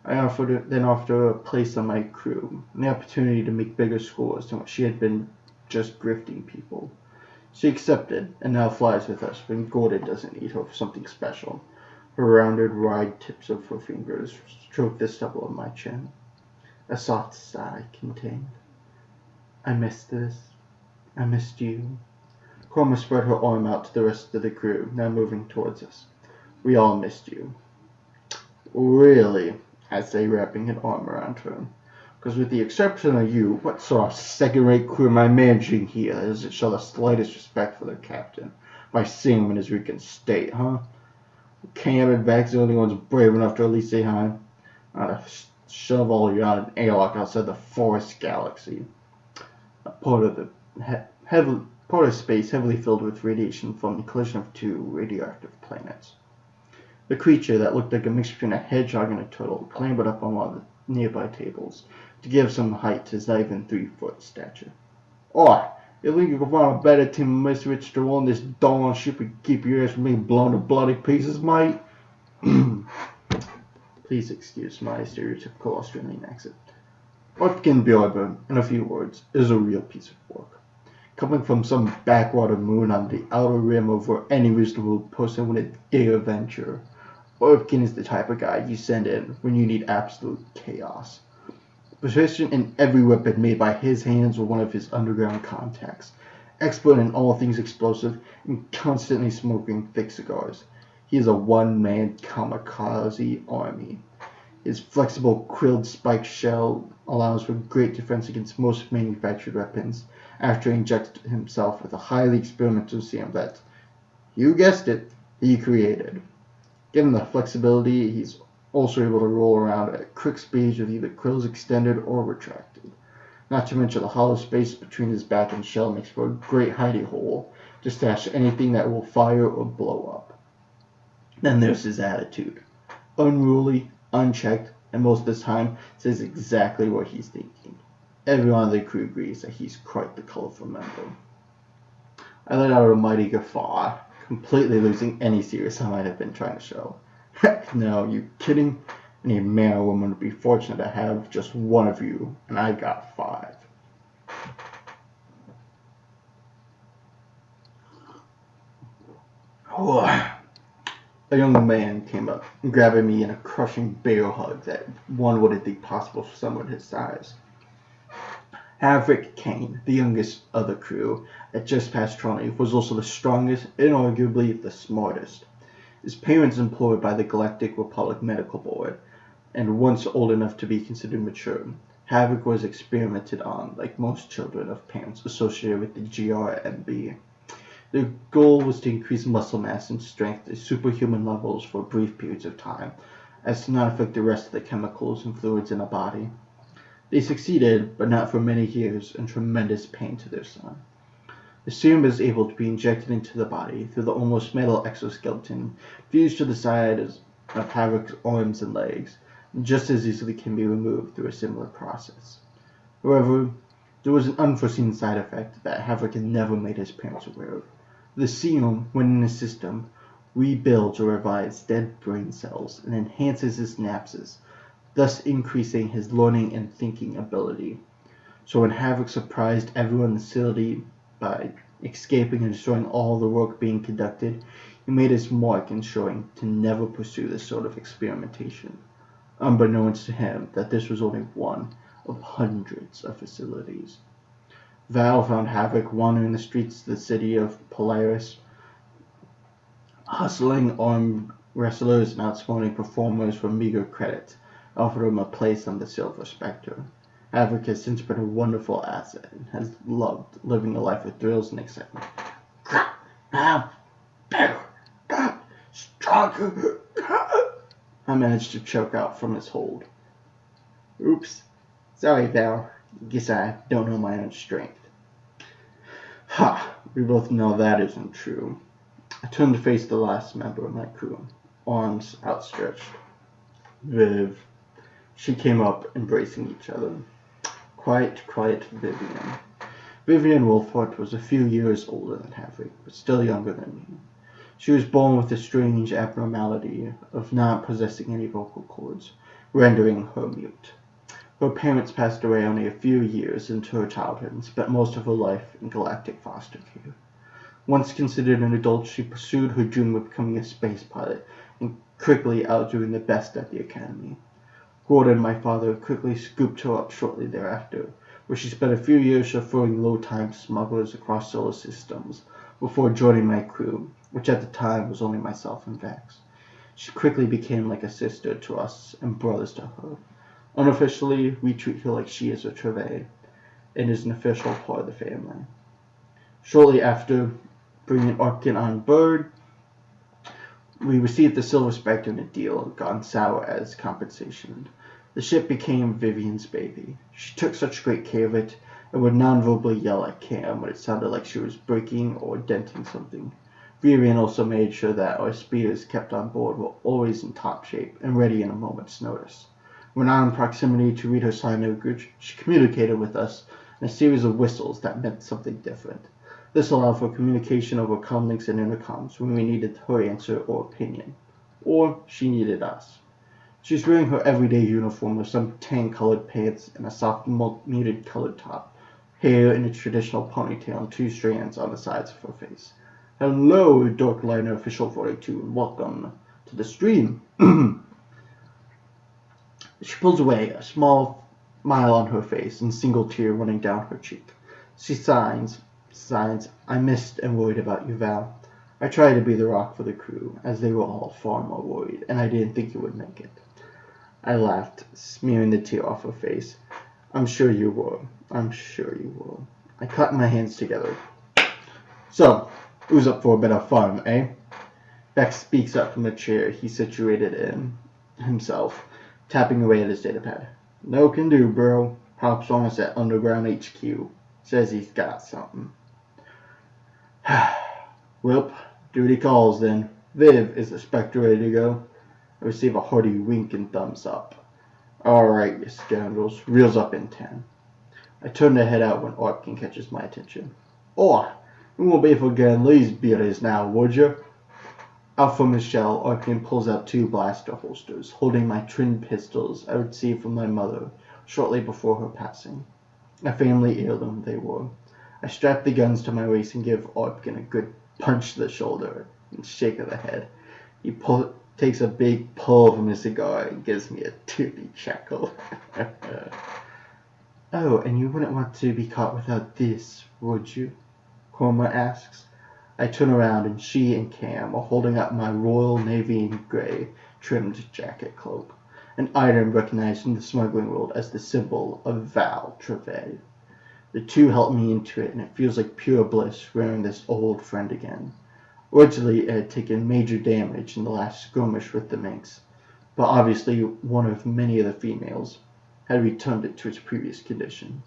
I then offered her a place on my crew, and the opportunity to make bigger scores than what she had been just grifting people. She accepted, and now flies with us when Gordon doesn't need her for something special. Her rounded, wide tips of her fingers stroked the stubble of my chin. A soft sigh contained. "I missed this. I missed you." Korma spread her arm out to the rest of the crew, now moving towards us. "We all missed you." "Really?" I say, wrapping an arm around her. "Because with the exception of you, what sort of second-rate crew am I managing here that doesn't show the slightest respect for their captain by seeing him in his weakened state, huh? Cam and Vax are the only ones brave enough to at least say hi. Not a shove all you out an airlock outside the forest galaxy. A part of space heavily filled with radiation from the collision of 2 radioactive planets." The creature that looked like a mix between a hedgehog and a turtle clambered up on one of the nearby tables to give some height to his not even 3-foot stature. "Oi! You think you can find a better team of misfits to run this darn ship and keep your ass from being blown to bloody pieces, mate?" Please excuse my stereotypical Australian accent. Ortkin Bjorber, in a few words, is a real piece of work. Coming from some backwater moon on the outer rim of where any reasonable person would dare venture, Ortkin is the type of guy you send in when you need absolute chaos. Proficient in every weapon made by his hands or one of his underground contacts, expert in all things explosive and constantly smoking thick cigars. He is a one-man kamikaze army. His flexible quilled spike shell allows for great defense against most manufactured weapons after he injects himself with a highly experimental serum that, you guessed it, he created. Given the flexibility, he's also able to roll around at quick speeds with either quills extended or retracted. Not to mention the hollow space between his back and shell makes for a great hidey hole to stash anything that will fire or blow up. Then there's his attitude. Unruly, unchecked, and most of the time says exactly what he's thinking. Everyone on the crew agrees that he's quite the colorful member. I let out a mighty guffaw, completely losing any seriousness I might have been trying to show. Heck no, you kidding? Any man or woman would be fortunate to have just one of you, and I got 5. A young man came up, grabbing me in a crushing bear hug that one wouldn't think possible for someone his size. Haverick Kane, the youngest of the crew, at just past 20, was also the strongest and arguably the smartest. His parents employed by the Galactic Republic Medical Board, and once old enough to be considered mature, Haverick was experimented on like most children of parents associated with the GRMB. Their goal was to increase muscle mass and strength to superhuman levels for brief periods of time, as to not affect the rest of the chemicals and fluids in the body. They succeeded, but not for many years, in tremendous pain to their son. The serum is able to be injected into the body through the almost metal exoskeleton fused to the sides of Haverick's arms and legs, and just as easily can be removed through a similar process. However, there was an unforeseen side effect that Haverick had never made his parents aware of. The serum, when in his system, rebuilds or revives dead brain cells and enhances his synapses, thus increasing his learning and thinking ability. So when Haverick surprised everyone in the facility by escaping and destroying all the work being conducted, he made his mark in showing to never pursue this sort of experimentation, unbeknownst to him that this was only one of hundreds of facilities. Val found Haverick wandering the streets of the city of Polaris, hustling armed wrestlers and outsmarting performers for meager credit, offered him a place on the Silver Spectre. Haverick has since been a wonderful asset and has loved living a life of thrills and excitement. Now, better, stronger. I managed to choke out from his hold. Oops. Sorry, Val. Guess I don't know my own strength. Ha! We both know that isn't true. I turned to face the last member of my crew, arms outstretched. Viv. She came up, embracing each other. Quiet Vivian. Vivian Wolfhart was a few years older than Haverick, but still younger than me. She was born with a strange abnormality of not possessing any vocal cords, rendering her mute. Her parents passed away only a few years into her childhood and spent most of her life in galactic foster care. Once considered an adult, she pursued her dream of becoming a space pilot and quickly outdoing the best at the academy. Gordon, my father, quickly scooped her up shortly thereafter, where she spent a few years chauffeuring low-time smugglers across solar systems before joining my crew, which at the time was only myself and Vex. She quickly became like a sister to us and brothers to her. Unofficially, we treat her like she is a Treve, and is an official part of the family. Shortly after bringing Arkin on board, we received the Silver Spectre in a deal gone sour as compensation. The ship became Vivian's baby. She took such great care of it, and would non-verbally yell at Cam when it sounded like she was breaking or denting something. Vivian also made sure that our speeders kept on board were always in top shape and ready in a moment's notice. When not in proximity to read her sign language, she communicated with us in a series of whistles that meant something different. This allowed for communication over comlinks and intercoms when we needed her answer or opinion, or she needed us. She's wearing her everyday uniform with some tan-colored pants and a soft muted colored top, hair in a traditional ponytail and 2 strands on the sides of her face. Hello, Dorkliner Official 42, and welcome to the stream. She pulls away, a small smile on her face and single tear running down her cheek. She signs, Besides, I missed and worried about you, Val. I tried to be the rock for the crew, as they were all far more worried, and I didn't think you would make it. I laughed, smearing the tear off her face. I'm sure you were. I'm sure you were. I clapped my hands together. So, who's up for a bit of fun, eh? Beck speaks up from the chair he situated in himself, tapping away at his datapad. No can do, bro. Hops on us at Underground HQ. Says he's got something. Welp, duty calls then. Viv, is the Spectre ready to go? I receive a hearty wink and thumbs up. Alright, you scoundrels. Reels up in 10. I turn to head out when Arkin catches my attention. Oh, you won't be forgetting these beauties now, would you? Out from his shell, Arkin pulls out 2 blaster holsters, holding my twin pistols I received from my mother shortly before her passing. A family heirloom they were. I strap the guns to my waist and give Arkin a good punch to the shoulder and shake of the head. He takes a big pull from his cigar and gives me a toothy chuckle. Oh, and you wouldn't want to be caught without this, would you? Korma asks. I turn around and she and Cam are holding up my Royal Navy Grey trimmed jacket cloak, an item recognized in the smuggling world as the symbol of Val Trevay. The two help me into it, and it feels like pure bliss wearing this old friend again. Originally, it had taken major damage in the last skirmish with the Minx, but obviously one of many of the females had returned it to its previous condition.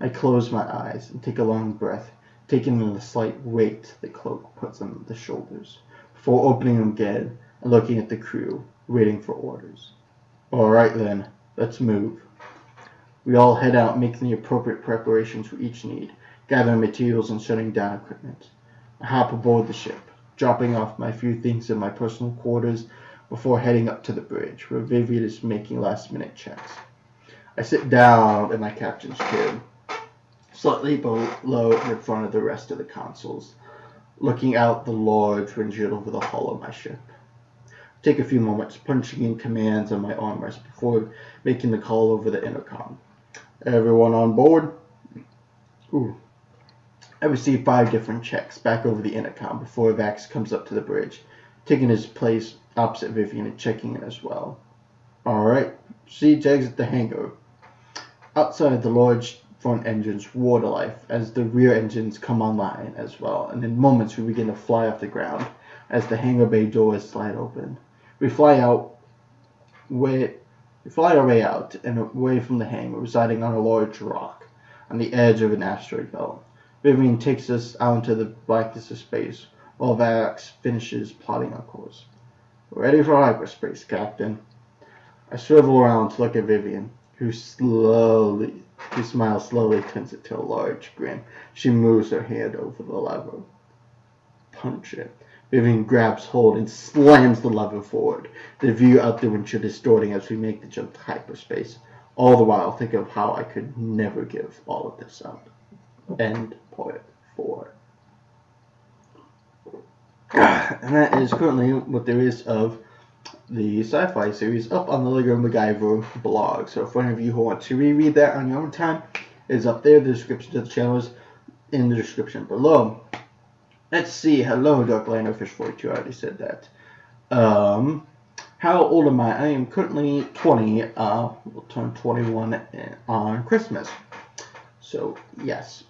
I close my eyes and take a long breath, taking in the slight weight the cloak puts on the shoulders, before opening them again and looking at the crew, waiting for orders. All right then, let's move. We all head out, making the appropriate preparations we each need, gathering materials and shutting down equipment. I hop aboard the ship, dropping off my few things in my personal quarters before heading up to the bridge, where Vivian is making last-minute checks. I sit down in my captain's chair, slightly below in front of the rest of the consoles, looking out the large windshield over the hull of my ship. Take a few moments punching in commands on my armrest before making the call over the intercom. Everyone on board? Ooh. I receive 5 different checks back over the intercom before Vax comes up to the bridge, taking his place opposite Vivian and checking in as well. Alright, proceed to exit the hangar. Outside, the large front engines roar to life as the rear engines come online as well, and in moments we begin to fly off the ground as the hangar bay doors slide open. We fly our way out and away from the hangar, residing on a large rock on the edge of an asteroid belt. Vivian takes us out into the blackness of space, while Vax finishes plotting our course. Ready for hyperspace, Captain. I swivel around to look at Vivian, who smiles slowly, turns it to a large grin. She moves her hand over the lever. Punch it. Vivian grabs hold and slams the lever forward, the view out the windshield distorting as we make the jump to hyperspace, all the while thinking of how I could never give all of this up. End part 4. And that is currently what there is of the Sci-Fi series up on the Lego MacGyver blog. So for any of you who want to reread that on your own time, it's up there. The description to the channel is in the description below. Let's see. Hello, Dark Liner Fish 42. I already said that. How old am I? I am currently 20. We'll turn 21 on Christmas. So, yes.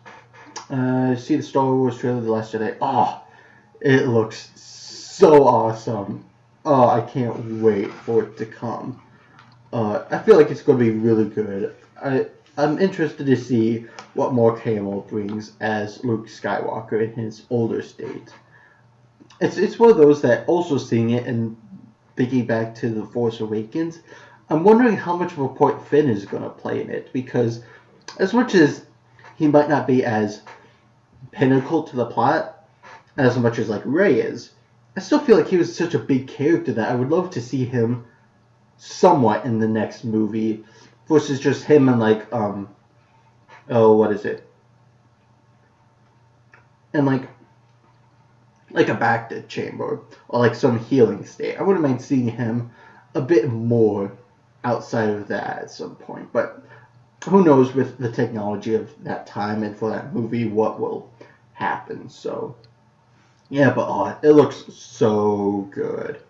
See the Star Wars trailer, The Last Jedi. Oh, it looks so awesome. Oh, I can't wait for it to come. I feel like it's going to be really good. I'm interested to see what Mark Hamill brings as Luke Skywalker in his older state. It's one of those that, also seeing it and thinking back to The Force Awakens, I'm wondering how much of a part Finn is going to play in it, because as much as he might not be as pinnacle to the plot as much as like Rey is, I still feel like he was such a big character that I would love to see him somewhat in the next movie versus just him and like what is it? And like a Bacta chamber or like some healing state. I wouldn't mind seeing him a bit more outside of that at some point, but who knows with the technology of that time and for that movie what will happens. So yeah, but it looks so good.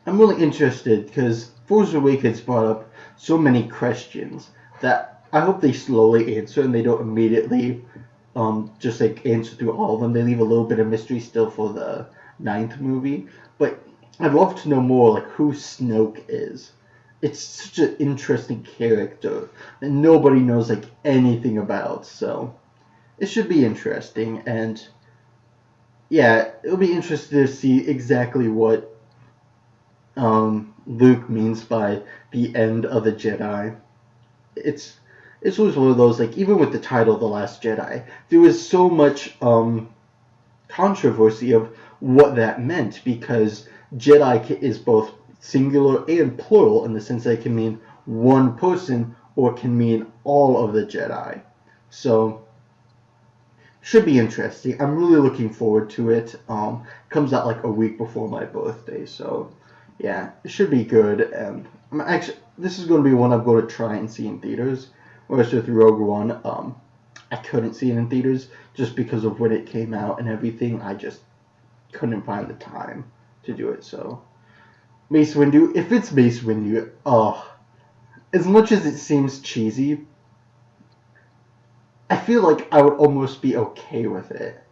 I'm really interested because Force Awakens brought up so many questions that I hope they slowly answer and they don't immediately just like answer through all of them. They leave a little bit of mystery still for the ninth movie. But I'd love to know more like who Snoke is. It's such an interesting character that nobody knows like anything about. So it should be interesting, and yeah, it'll be interesting to see exactly what Luke means by the end of the Jedi. It's it's always one of those, like, even with the title The Last Jedi, there was so much controversy of what that meant, because Jedi is both singular and plural in the sense that it can mean one person or can mean all of the Jedi. So should be interesting. I'm really looking forward to it. Comes out like a week before my birthday, so yeah, it should be good. And this is going to be one I'm going to try and see in theaters. Whereas with Rogue One, I couldn't see it in theaters just because of when it came out and everything. I just couldn't find the time to do it. So Mace Windu, if it's Mace Windu, as much as it seems cheesy, I feel like I would almost be okay with it.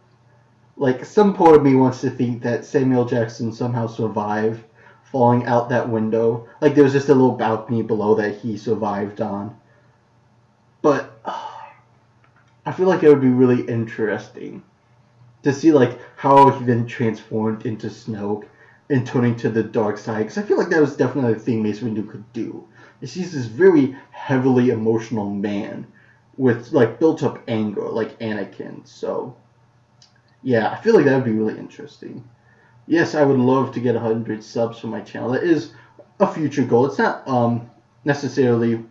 Like, some part of me wants to think that Samuel Jackson somehow survived falling out that window. Like, there was just a little balcony below that he survived on. But I feel like it would be really interesting to see like how he then transformed into Snoke and turning to the dark side. Because I feel like that was definitely a thing Mace Windu could do. He's this very heavily emotional man with like built up anger, like Anakin. So yeah, I feel like that would be really interesting. Yes, I would love to get 100 subs for my channel. That is a future goal. It's not necessarily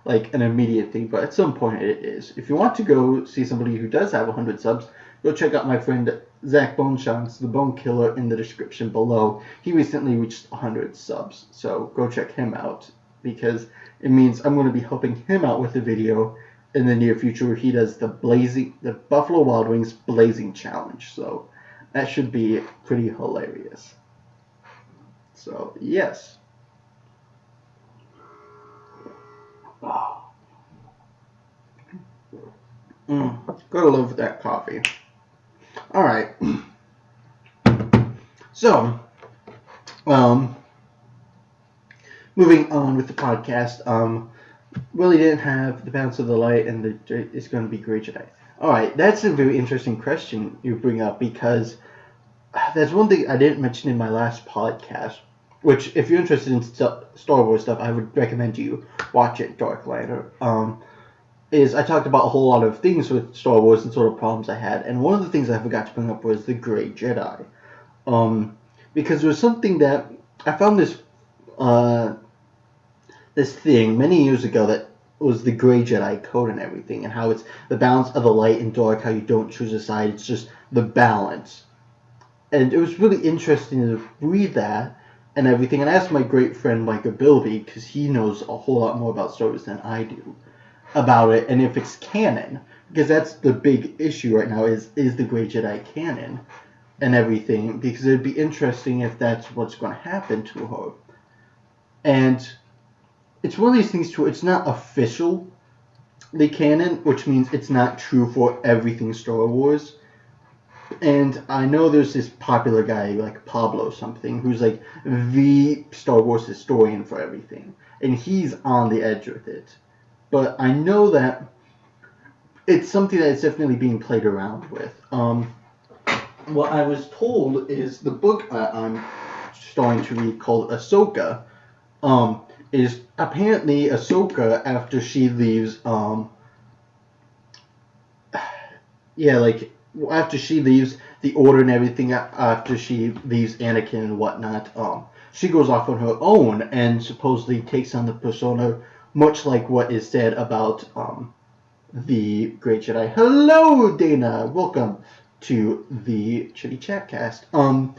like an immediate thing, but at some point it is. If you want to go see somebody who does have 100 subs, go check out my friend Zach Boneshanks, the Bone Killer, in the description below. He recently reached 100 subs, so go check him out, because it means I'm going to be helping him out with a video in the near future where he does the Buffalo Wild Wings Blazing Challenge. So that should be pretty hilarious. So yes. Gotta love that coffee. Alright. So, moving on with the podcast, really didn't have the Balance of the Light, and it's going to be Great Jedi. Alright, that's a very interesting question you bring up, because that's one thing I didn't mention in my last podcast, which, if you're interested in Star Wars stuff, I would recommend you watch it, Dark Lighter. Is I talked about a whole lot of things with Star Wars and sort of problems I had, and one of the things I forgot to bring up was the Grey Jedi. Because there was something that I found this thing many years ago that was the Grey Jedi code and everything, and how it's the balance of the light and dark, how you don't choose a side, it's just the balance. And it was really interesting to read that and everything, and I asked my great friend Micah Bilby, because he knows a whole lot more about Star Wars than I do, about it, and if it's canon, because that's the big issue right now, is the Grey Jedi canon and everything, because it'd be interesting if that's what's going to happen to her. And it's one of these things too, it's not official, the canon, which means it's not true for everything Star Wars. And I know there's this popular guy like Pablo something who's like the Star Wars historian for everything, and he's on the edge with it. But I know that it's something that's definitely being played around with. What I was told is the book I'm starting to read, called Ahsoka, is apparently Ahsoka, after she leaves, after she leaves the Order and everything, after she leaves Anakin and whatnot, she goes off on her own and supposedly takes on the persona, much like what is said about the Great Jedi. Hello, Dana. Welcome to the Chitty-Chat cast. And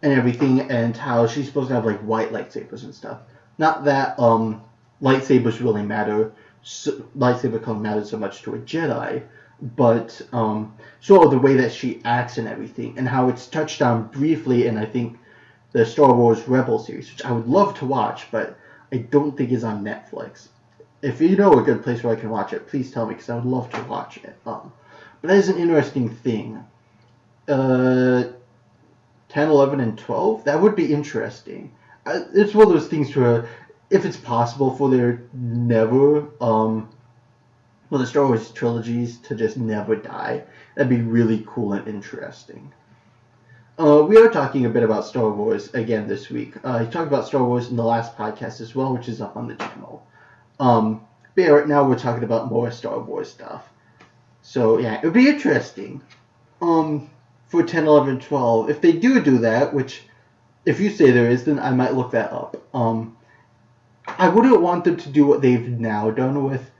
everything, and how she's supposed to have like white lightsabers and stuff. Not that lightsabers really matter. Lightsaber can't matter so much to a Jedi, but sort of the way that she acts and everything, and how it's touched on briefly in, I think, the Star Wars Rebel series, which I would love to watch, but I don't think is on Netflix. If you know a good place where I can watch it, please tell me, because I would love to watch it. But that is an interesting thing. 10, 11, and 12, that would be interesting. It's one of those things where, if it's possible for there never, for the Star Wars trilogies to just never die, that'd be really cool and interesting. We are talking a bit about Star Wars again this week. I talked about Star Wars in the last podcast as well, which is up on the channel. But yeah, right now we're talking about more Star Wars stuff. So yeah, it would be interesting. For 10, 11, 12, if they do that, which if you say there is, then I might look that up. I wouldn't want them to do what they've now done with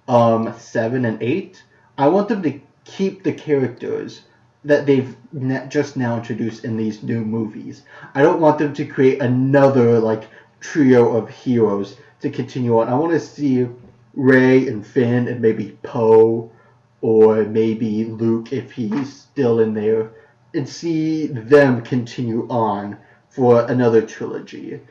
7 and 8. I want them to keep the characters that they've just now introduced in these new movies. I don't want them to create another like trio of heroes to continue on. I want to see Rey and Finn and maybe Poe or maybe Luke if he's still in there, and see them continue on for another trilogy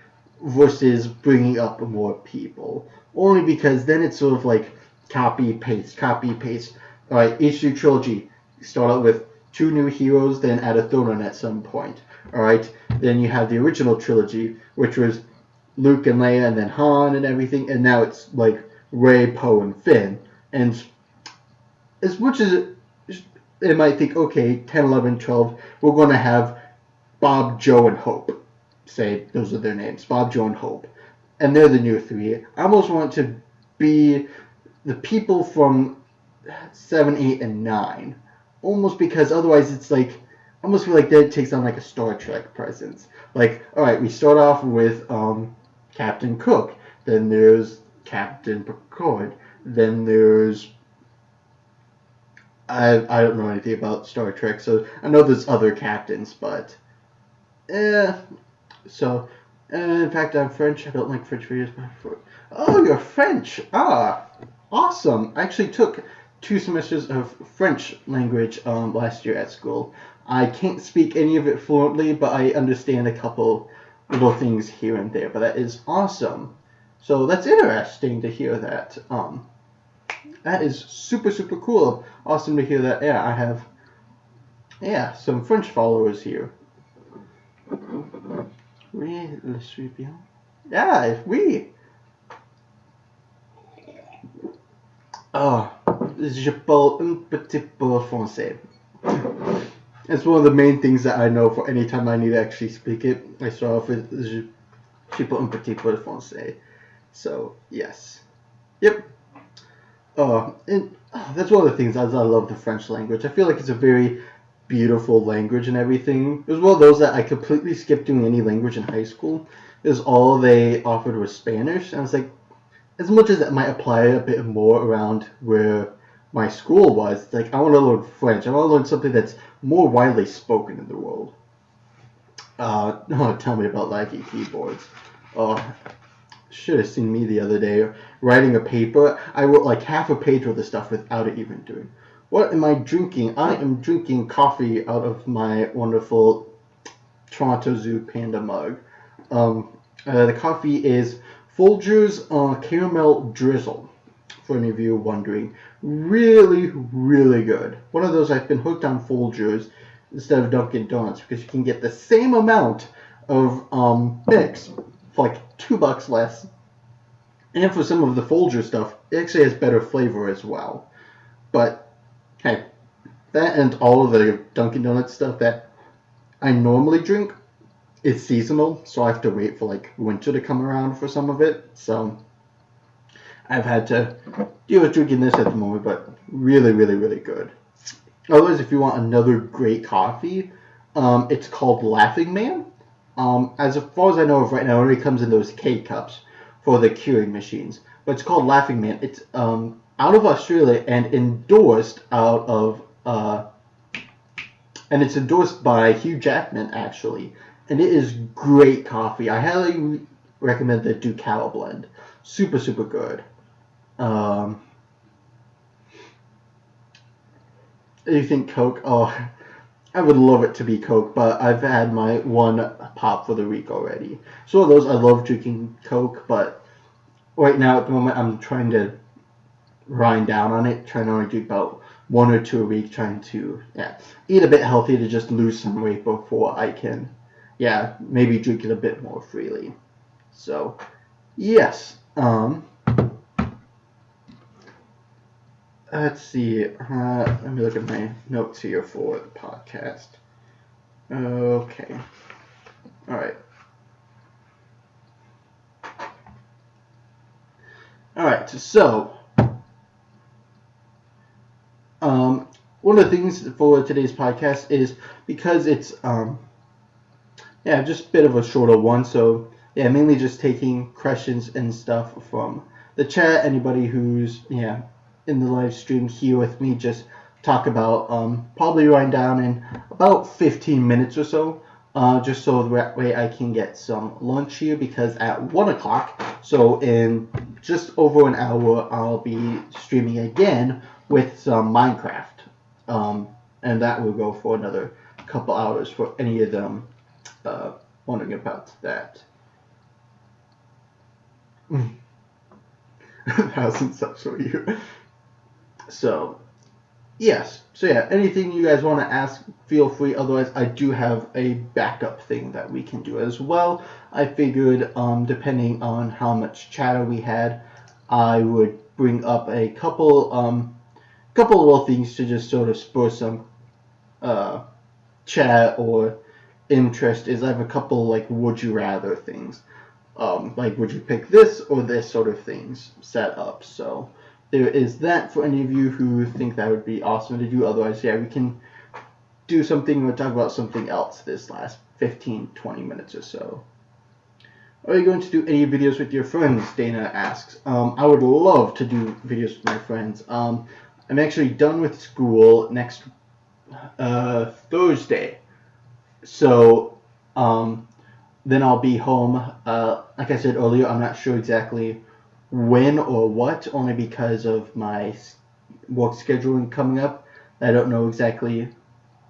versus bringing up more people. Only because then it's sort of like copy paste, copy paste. All right, each new trilogy start out with 2 new heroes, then add a third one at some point. All right, then you have the original trilogy, which was Luke and Leia, and then Han and everything, and now it's like Rey, Poe, and Finn. And as much as they might think, okay, 10, 11, 12, we're going to have Bob, Joe, and Hope. Say those are their names, Bob, Joe, and Hope. And they're the new 3. I almost want to be the people from 7, 8, and 9. Almost because otherwise it's like, I almost feel like that takes on like a Star Trek presence. Like, alright, we start off with Captain Cook. Then there's Captain Picard. Then there's I don't know anything about Star Trek, so I know there's other captains, but so in fact I'm French. I don't like French videos. Oh, you're French. Awesome. I actually took 2 semesters of French language last year at school. I can't speak any of it fluently, but I understand a couple little things here and there. But that is awesome. So that's interesting to hear that. That is super, super cool. Awesome to hear that. Yeah, I have some French followers here. Oui, le suis bien. Yeah, oui. Je parle un petit peu français. It's one of the main things that I know for any time I need to actually speak it. I start off with je parle un petit peu français. So, yes. Yep. That's one of the things I love the French language. I feel like it's a very beautiful language and everything. It was one of those that I completely skipped doing any language in high school. Because all they offered was Spanish. And I was like, as much as that might apply a bit more around where my school was, it's like, I want to learn French. I want to learn something that's more widely spoken in the world. Tell me about laggy keyboards. Should have seen me the other day writing a paper. I wrote like half a page worth of stuff without it even doing. What am I drinking? I am drinking coffee out of my wonderful Toronto Zoo Panda mug. The coffee is Folgers Caramel Drizzle, for any of you wondering. Really, really good. One of those I've been hooked on Folgers instead of Dunkin' Donuts because you can get the same amount of mix for like $2 less. And for some of the Folger stuff, it actually has better flavor as well. But hey, that and all of the Dunkin' Donuts stuff that I normally drink, it's seasonal, so I have to wait for like winter to come around for some of it. So I've had to deal with drinking this at the moment, but really, really, really good. Otherwise, if you want another great coffee, it's called Laughing Man. As far as I know of right now, it only comes in those K-cups for the Keurig machines. But it's called Laughing Man. It's out of Australia and endorsed out of... and it's endorsed by Hugh Jackman, actually. And it is great coffee. I highly recommend the Ducal blend. Super, super good. You think Coke? Oh, I would love it to be Coke, but I've had my one pop for the week already. So those I love drinking Coke, but right now at the moment I'm trying to grind down on it, trying to only drink about 1 or 2 a week, trying to eat a bit healthy to just lose some weight before I can maybe drink it a bit more freely. So yes, let's see. Let me look at my notes here for the podcast. Okay. All right. All right. So, one of the things for today's podcast is because it's just a bit of a shorter one. So mainly just taking questions and stuff from the chat. Anybody who's in the live stream here with me, just talk about probably wind down in about 15 minutes or so, just so that way I can get some lunch here, because at 1 o'clock, so in just over an hour, I'll be streaming again with some Minecraft, and that will go for another couple hours for any of them wondering about that. 1,000 subs for you. So, yes. So anything you guys want to ask, feel free. Otherwise, I do have a backup thing that we can do as well. I figured, depending on how much chatter we had, I would bring up a couple little things to just sort of spur some chat or interest. I have a couple like would you rather things, like would you pick this or this sort of things set up. So there is that for any of you who think that would be awesome to do. Otherwise, we can do something or talk about something else this last 15-20 minutes or so. Are you going to do any videos with your friends? Dana asks. I would love to do videos with my friends. I'm actually done with school next Thursday. So then I'll be home. Like I said earlier, I'm not sure exactly when or what, only because of my work scheduling coming up. I don't know exactly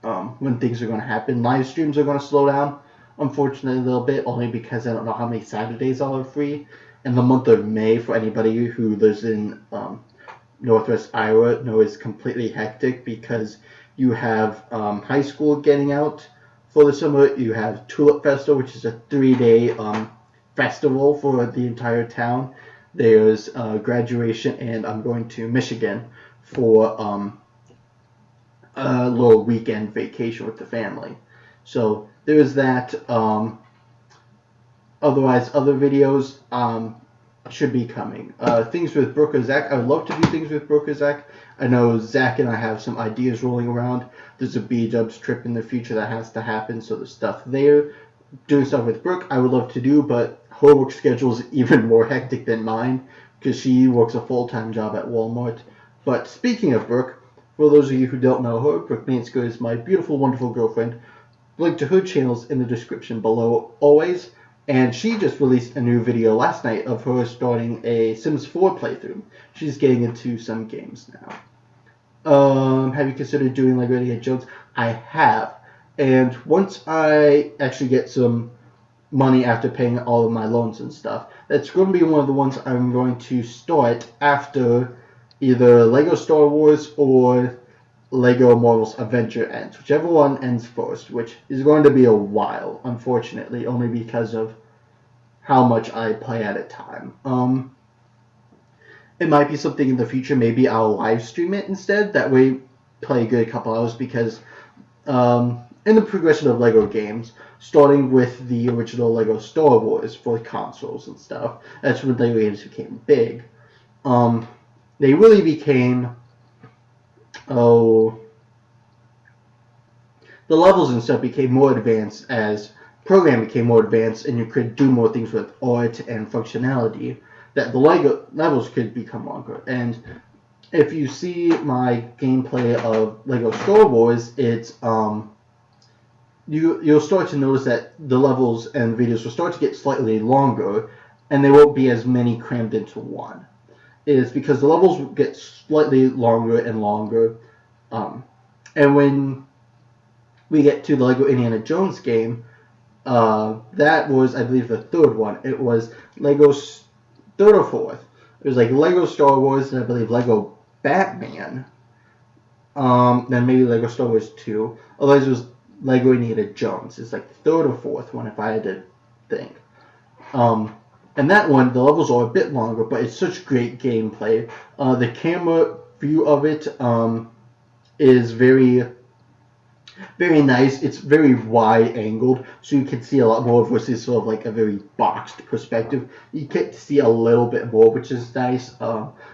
when things are going to happen. Live streams are going to slow down, unfortunately, a little bit, only because I don't know how many Saturdays I'll have free. And the month of May, for anybody who lives in Northwest Iowa, is completely hectic, because you have high school getting out for the summer. You have Tulip Festival, which is a 3-day festival for the entire town. There's graduation, and I'm going to Michigan for a little weekend vacation with the family. So there's that. Otherwise, other videos should be coming. Things with Brooke or Zach. I would love to do things with Brooke or Zach. I know Zach and I have some ideas rolling around. There's a B-Dubs trip in the future that has to happen, so there's stuff there. Doing stuff with Brooke, I would love to do, but her work schedule is even more hectic than mine, because she works a full-time job at Walmart. But speaking of Brooke, for those of you who don't know her, Brooke Mansko is my beautiful, wonderful girlfriend. Link to her channels in the description below, always. And she just released a new video last night of her starting a Sims 4 playthrough. She's getting into some games now. Have you considered doing Lego Indiana Jones? I have. And once I actually get some money after paying all of my loans and stuff, that's going to be one of the ones I'm going to start after either Lego Star Wars or Lego Marvel's Adventure ends. Whichever one ends first, which is going to be a while, unfortunately, only because of how much I play at a time. It might be something in the future. Maybe I'll live stream it instead. That way, play a good couple hours, because in the progression of Lego games, starting with the original Lego Star Wars for consoles and stuff, that's when Lego games became big. They really became, the levels and stuff became more advanced as program became more advanced, and you could do more things with art and functionality, that the Lego levels could become longer. And if you see my gameplay of Lego Star Wars, it's you'll start to notice that the levels and videos will start to get slightly longer, and there won't be as many crammed into one. It's because the levels will get slightly longer and longer, and And when we get to the Lego Indiana Jones game, that was, I believe, the third one. It was Lego's third or fourth. It was like Lego Star Wars and I believe Lego Batman. Then maybe Lego Star Wars 2. Otherwise, it was Lego Indiana Jones. It's like the third or fourth one, if I had to think. And that one, the levels are a bit longer, but it's such great gameplay. The camera view of it is very, very nice. It's very wide angled, so you can see a lot more versus sort of like a very boxed perspective. You get to see a little bit more, which is nice.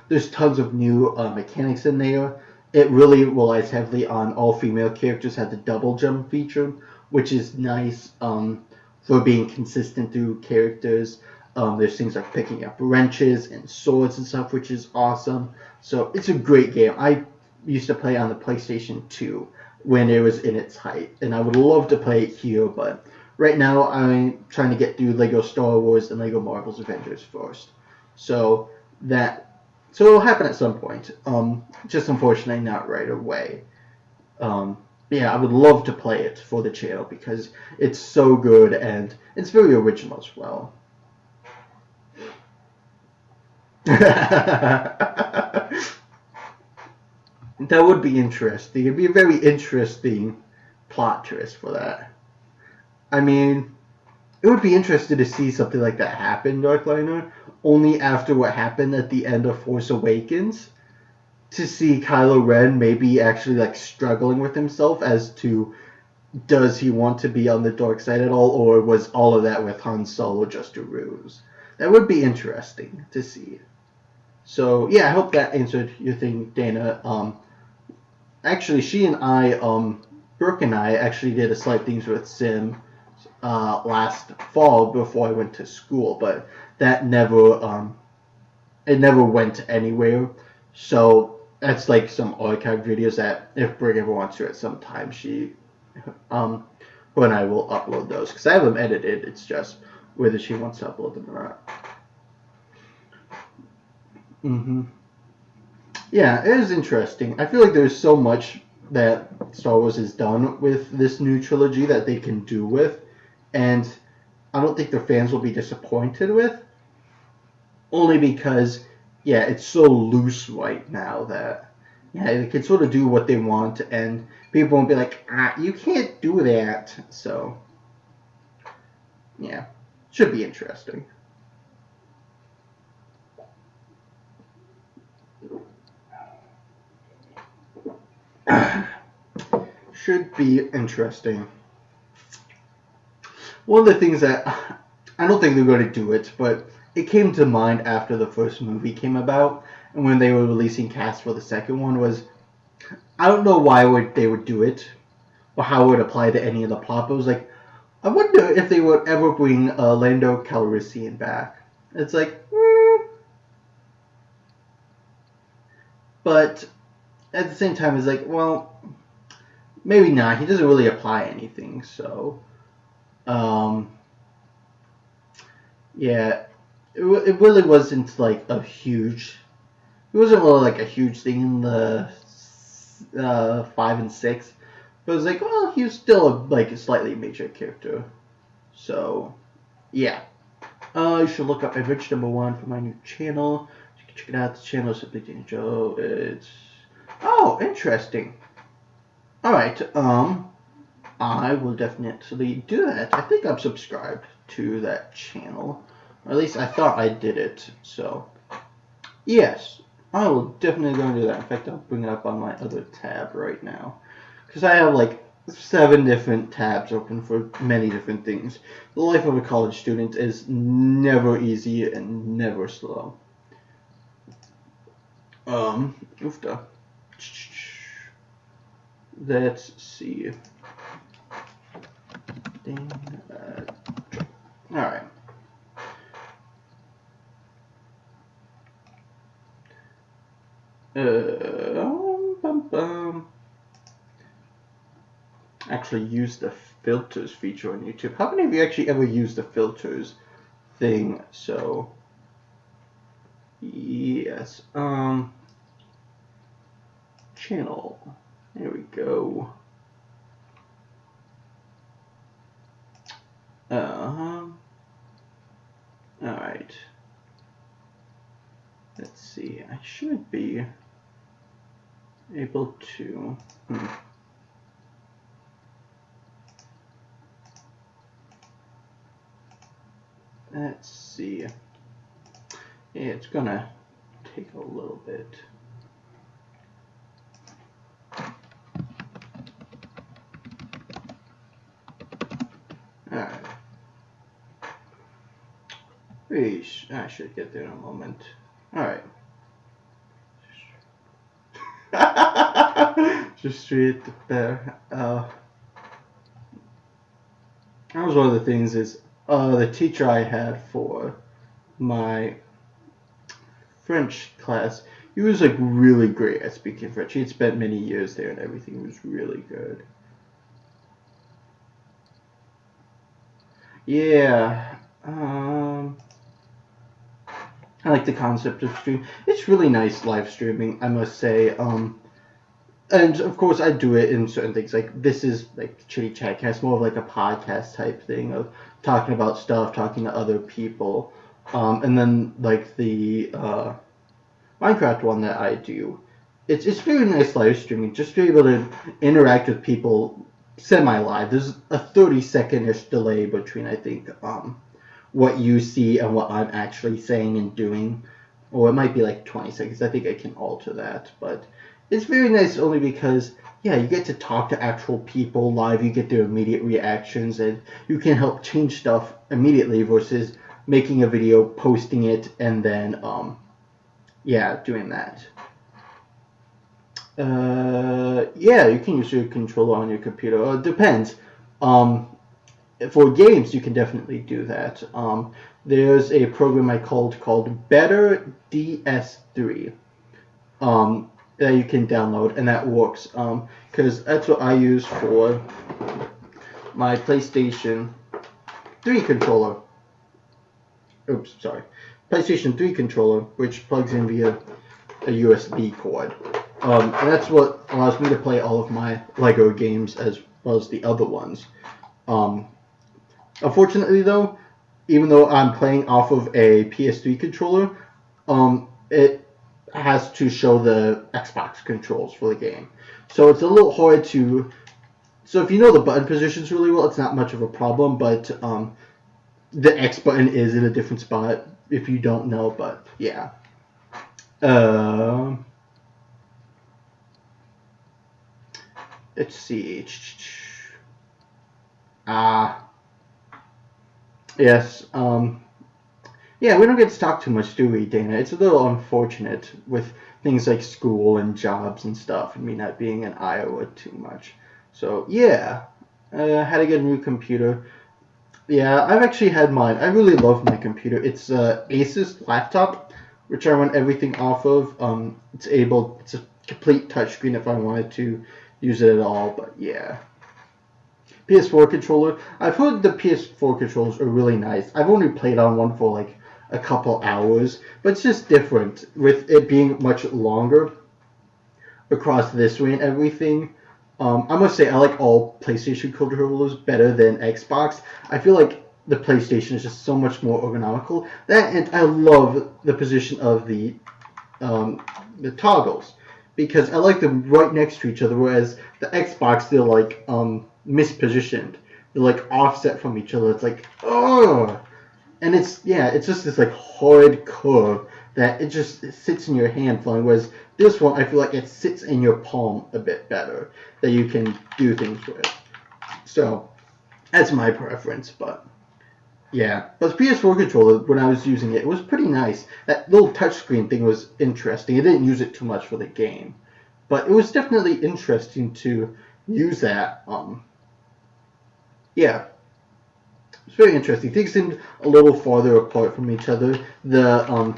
There's tons of new mechanics in there. It really relies heavily on all female characters have the double jump feature, which is nice for being consistent through characters. There's things like picking up wrenches and swords and stuff, which is awesome. So it's a great game. I used to play on the PlayStation 2 when it was in its height, and I would love to play it here, but right now I'm trying to get through Lego Star Wars and Lego Marvel's Avengers first. So it'll happen at some point. Just unfortunately not right away. Yeah, I would love to play it for the channel because it's so good and it's very original as well. That would be interesting. It'd be a very interesting plot twist for that. I mean, it would be interesting to see something like that happen, Darkliner, only after what happened at the end of Force Awakens. To see Kylo Ren maybe actually like struggling with himself as to does he want to be on the dark side at all, or was all of that with Han Solo just a ruse? That would be interesting to see. So yeah, I hope that answered your thing, Dana. Actually, she and I, Brooke and I, actually did a Slight Things with Sim last fall before I went to school, but that never went anywhere. So that's like some archived videos that if Brooke ever wants to at some time, her and I will upload those because I have them edited. It's just whether she wants to upload them or not. Yeah, it is interesting. I feel like there's so much that Star Wars has done with this new trilogy that they can do with, and I don't think the fans will be disappointed with, only because, yeah, it's so loose right now that, yeah, they can sort of do what they want, and people won't be like, you can't do that. So, yeah, should be interesting. Should be interesting. One of the things that I don't think they're going to do it, but it came to mind after the first movie came about, and when they were releasing cast for the second one was, I don't know why they would do it, or how it would apply to any of the plot. But it was like, I wonder if they would ever bring Lando Calrissian back. It's like, but at the same time, it's like, well, maybe not. He doesn't really apply anything, so. Yeah, it really wasn't like a huge. It wasn't really like a huge thing in the 5 and 6, but it was like, well, he was still like a slightly major character. So, yeah. You should look up Adventure Number 1 for my new channel. You can check it out. The channel is Simply Dana Joe. It's interesting. All right. I will definitely do that. I think I'm subscribed to that channel. Or at least I thought I did it. So, yes, I will definitely go and do that. In fact, I'll bring it up on my other tab right now. Because I have like 7 different tabs open for many different things. The life of a college student is never easy and never slow. Oofda. Let's see. Alright. Actually use the filters feature on YouTube. How many of you actually ever use the filters thing? So, yes. Channel. There we go. Alright. Let's see. I should be able to... Let's see. Yeah, it's gonna take a little bit. Alright. I should get there in a moment. Alright. Just straight there. That was one of the things is the teacher I had for my French class, he was like really great at speaking French. He had spent many years there and everything. It was really good. Yeah. I like the concept of stream. It's really nice live streaming, I must say. And of course I do it in certain things. Like this is like Chitty-Chat. It's more of like a podcast type thing of talking about stuff, talking to other people. And then like the Minecraft one that I do, it's very nice live streaming. Just to be able to interact with people semi-live. There's a 30-second-ish delay between, I think, what you see and what I'm actually saying and doing. Or it might be like 20 seconds. I think I can alter that. But it's very nice only because, yeah, you get to talk to actual people live. You get their immediate reactions. And you can help change stuff immediately versus making a video, posting it, and then, yeah, doing that. Yeah, you can use your controller on your computer. It depends. For games, you can definitely do that. There's a program I called Better DS3 that you can download, and that works because that's what I use for my PlayStation 3 controller. Oops, sorry. PlayStation 3 controller, which plugs in via a USB cord. And that's what allows me to play all of my LEGO games as well as the other ones. Unfortunately, though, even though I'm playing off of a PS3 controller, it has to show the Xbox controls for the game. So it's a little hard to... So if you know the button positions really well, it's not much of a problem, but the X button is in a different spot if you don't know, but yeah. Let's see. Yes. Yeah, we don't get to talk too much, do we, Dana? It's a little unfortunate with things like school and jobs and stuff, and me not being in Iowa too much. So, yeah. Had to get a new computer. Yeah, I've actually had mine. I really love my computer. It's a Asus laptop, which I run everything off of. It's a complete touchscreen if I wanted to use it at all, but yeah. PS4 controller. I've heard the PS4 controllers are really nice. I've only played on one for like a couple hours, but it's just different with it being much longer across this way and everything. I must say I like all PlayStation controllers better than Xbox. I feel like the PlayStation is just so much more ergonomical. That, and I love the position of the toggles because I like them right next to each other, whereas the Xbox, they're like mispositioned. They're like offset from each other. It's like, oh, and it's just this like hard curve that it just sits in your hand fine. Whereas this one, I feel like it sits in your palm a bit better, that you can do things with. So that's my preference, but yeah. But the PS4 controller, when I was using it, it was pretty nice. That little touchscreen thing was interesting. I didn't use it too much for the game, but it was definitely interesting to use that. Yeah. It's very interesting. Things seemed a little farther apart from each other. The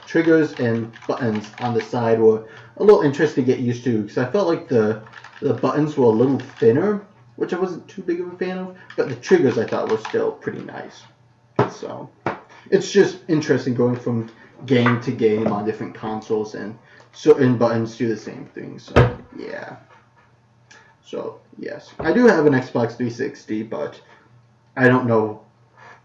triggers and buttons on the side were a little interesting to get used to because I felt like the buttons were a little thinner, which I wasn't too big of a fan of, but the triggers I thought were still pretty nice. So it's just interesting going from game to game on different consoles, and certain buttons do the same thing. So yeah. So yes, I do have an Xbox 360, but I don't know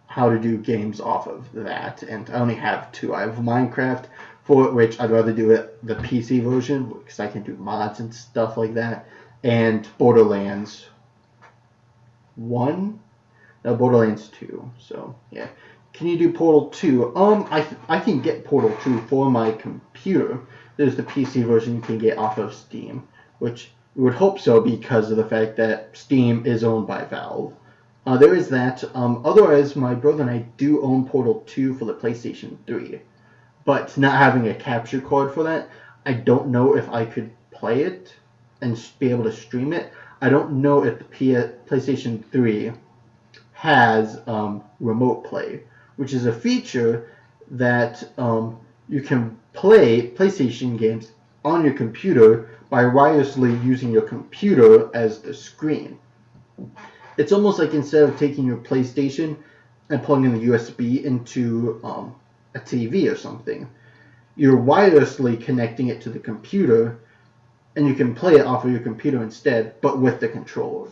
how to do games off of that, and I only have two. I have Minecraft, for which I'd rather do it the PC version because I can do mods and stuff like that, and Borderlands 1, no, Borderlands 2. So yeah, can you do Portal 2? I can get Portal 2 for my computer. There's the PC version you can get off of Steam, which we would hope so because of the fact that Steam is owned by Valve. There is that. Otherwise, my brother and I do own Portal 2 for the PlayStation 3. But not having a capture card for that, I don't know if I could play it and be able to stream it. I don't know if the PlayStation 3 has remote play, which is a feature that you can play PlayStation games on your computer by wirelessly using your computer as the screen. It's almost like instead of taking your PlayStation and plugging the USB into a TV or something, you're wirelessly connecting it to the computer, and you can play it off of your computer instead, but with the controller.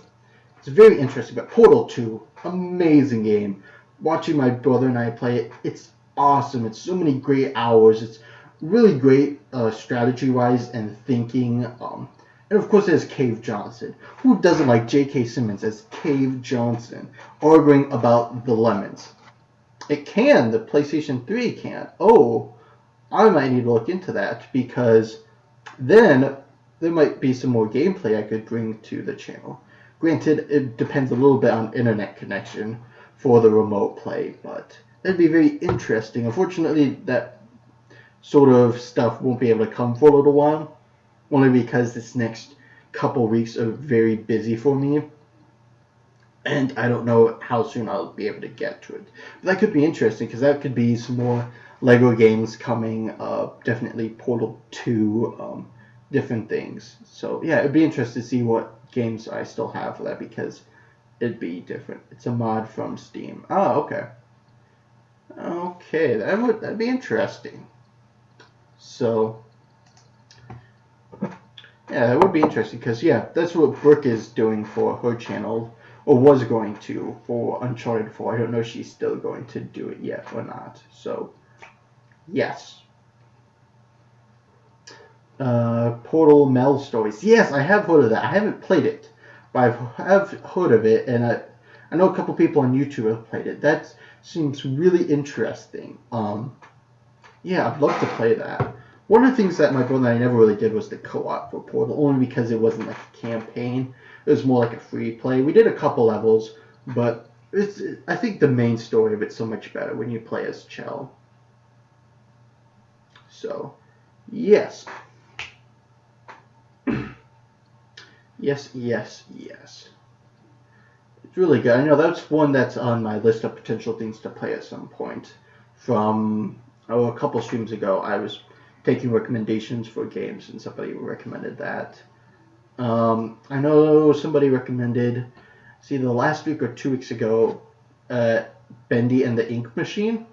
It's very interesting. But Portal 2, amazing game. Watching my brother and I play it, it's awesome. It's so many great hours. It's really great strategy-wise and thinking. And of course, there's Cave Johnson. Who doesn't like J.K. Simmons as Cave Johnson arguing about the lemons? It can. The PlayStation 3 can. Oh, I might need to look into that because then there might be some more gameplay I could bring to the channel. Granted, it depends a little bit on internet connection for the remote play, but that'd be very interesting. Unfortunately, that sort of stuff won't be able to come for a little while, only because this next couple weeks are very busy for me, and I don't know how soon I'll be able to get to it. But that could be interesting, because that could be some more LEGO games coming, definitely Portal 2, different things. So yeah, it'd be interesting to see what games I still have for that, because it'd be different. It's a mod from Steam. Oh, okay. Okay, that'd be interesting. So yeah, that would be interesting because, yeah, that's what Brooke is doing for her channel, or was going to, for Uncharted 4. I don't know if she's still going to do it yet or not. So, yes. Portal Mel Stories. Yes, I have heard of that. I haven't played it, but I have heard of it, and I know a couple people on YouTube have played it. That seems really interesting. Yeah, I'd love to play that. One of the things that my brother and I never really did was the co-op for Portal, only because it wasn't like a campaign. It was more like a free play. We did a couple levels, but I think the main story of it's so much better when you play as Chell. So, yes. Yes. It's really good. I know that's one that's on my list of potential things to play at some point. From a couple streams ago, I was taking recommendations for games, and somebody recommended that. I know somebody recommended, see, the last week or 2 weeks ago, Bendy and the Ink Machine,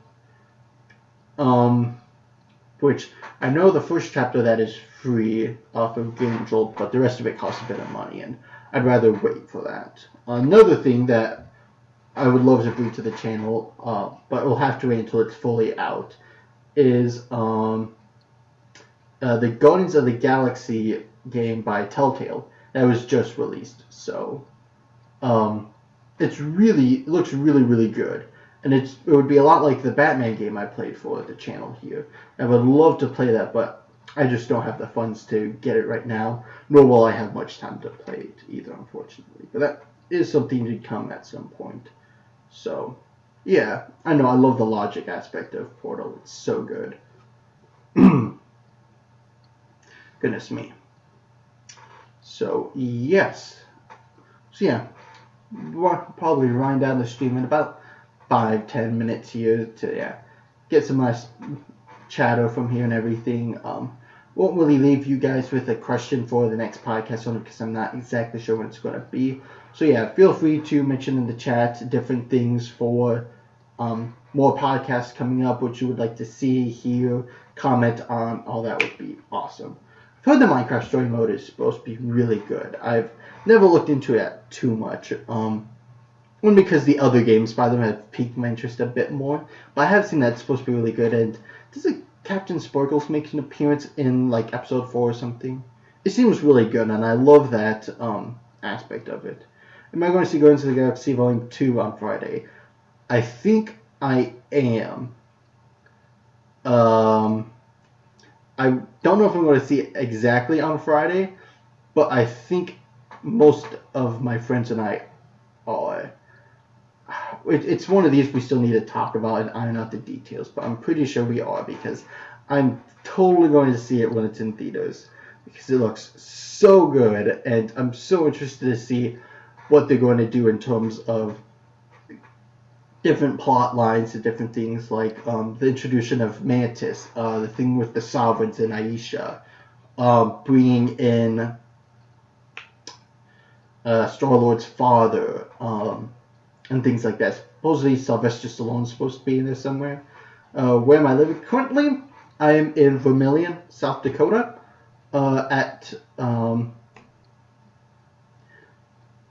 which I know the first chapter of that is free off of Game Jolt, but the rest of it costs a bit of money, and I'd rather wait for that. Another thing that I would love to bring to the channel, but we'll have to wait until it's fully out, is the Guardians of the Galaxy game by Telltale that was just released. So it looks really good, and it would be a lot like the Batman game I played for the channel here. I would love to play that, but I just don't have the funds to get it right now, nor will I have much time to play it either, unfortunately. But that is something to come at some point. So yeah, I know, I love the logic aspect of Portal. It's so good. Goodness me. So yes. So yeah, we'll probably wind down the stream in about 5-10 minutes here to get some nice chatter from here and everything. Won't really leave you guys with a question for the next podcast only because I'm not exactly sure when it's going to be. So yeah, feel free to mention in the chat different things for more podcasts coming up, which you would like to see, hear, comment on, all that would be awesome. I've heard the Minecraft story mode is supposed to be really good. I've never looked into it too much. One, because the other games by them have piqued my interest a bit more. But I have seen that it's supposed to be really good. And does Captain Sparkles make an appearance in like episode 4 or something? It seems really good, and I love that aspect of it. Am I going to see Guardians of the Galaxy Volume 2 on Friday? I think I am. I don't know if I'm going to see it exactly on Friday, but I think most of my friends and I are. It's one of these we still need to talk about and iron out the details, but I'm pretty sure we are, because I'm totally going to see it when it's in theaters, because it looks so good, and I'm so interested to see what they're going to do in terms of different plot lines and different things, like the introduction of Mantis, the thing with the Sovereigns and Aisha, bringing in Star-Lord's father, and things like that. Supposedly Sylvester Stallone's supposed to be in there somewhere. Where am I living? Currently, I am in Vermilion, South Dakota, at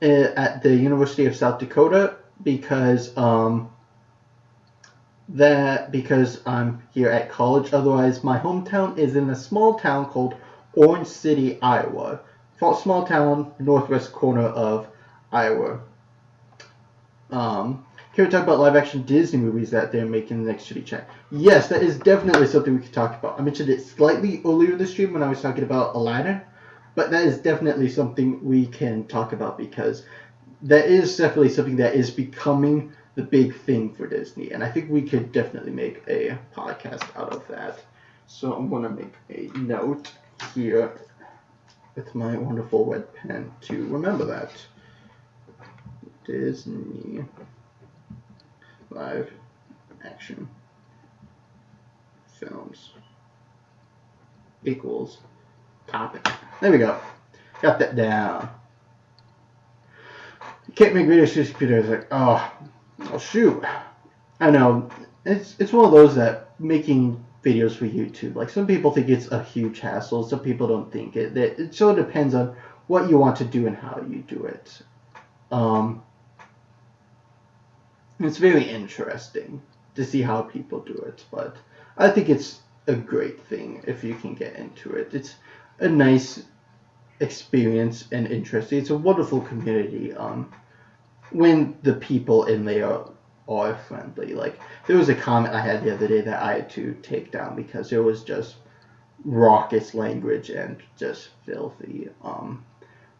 the University of South Dakota, because I'm here at college. Otherwise, my hometown is in a small town called Orange City, Iowa. Small town, northwest corner of Iowa. Can we talk about live-action Disney movies that they're making in the next Chitty-Chat? Yes, that is definitely something we could talk about. I mentioned it slightly earlier in the stream when I was talking about Aladdin, but that is definitely something we can talk about, because that is definitely something that is becoming the big thing for Disney, and I think we could definitely make a podcast out of that. So I'm going to make a note here with my wonderful red pen to remember that. Disney live action films equals topic. There we go. Got that down. You can't make videos to computers. Like, oh shoot. I know. It's one of those that making videos for YouTube, like, some people think it's a huge hassle. Some people don't think it. It sort of depends on what you want to do and how you do it. It's very interesting to see how people do it, but I think it's a great thing if you can get into it. It's a nice experience and interesting. It's a wonderful community when the people in there are friendly. Like, there was a comment I had the other day that I had to take down because it was just raucous language and just filthy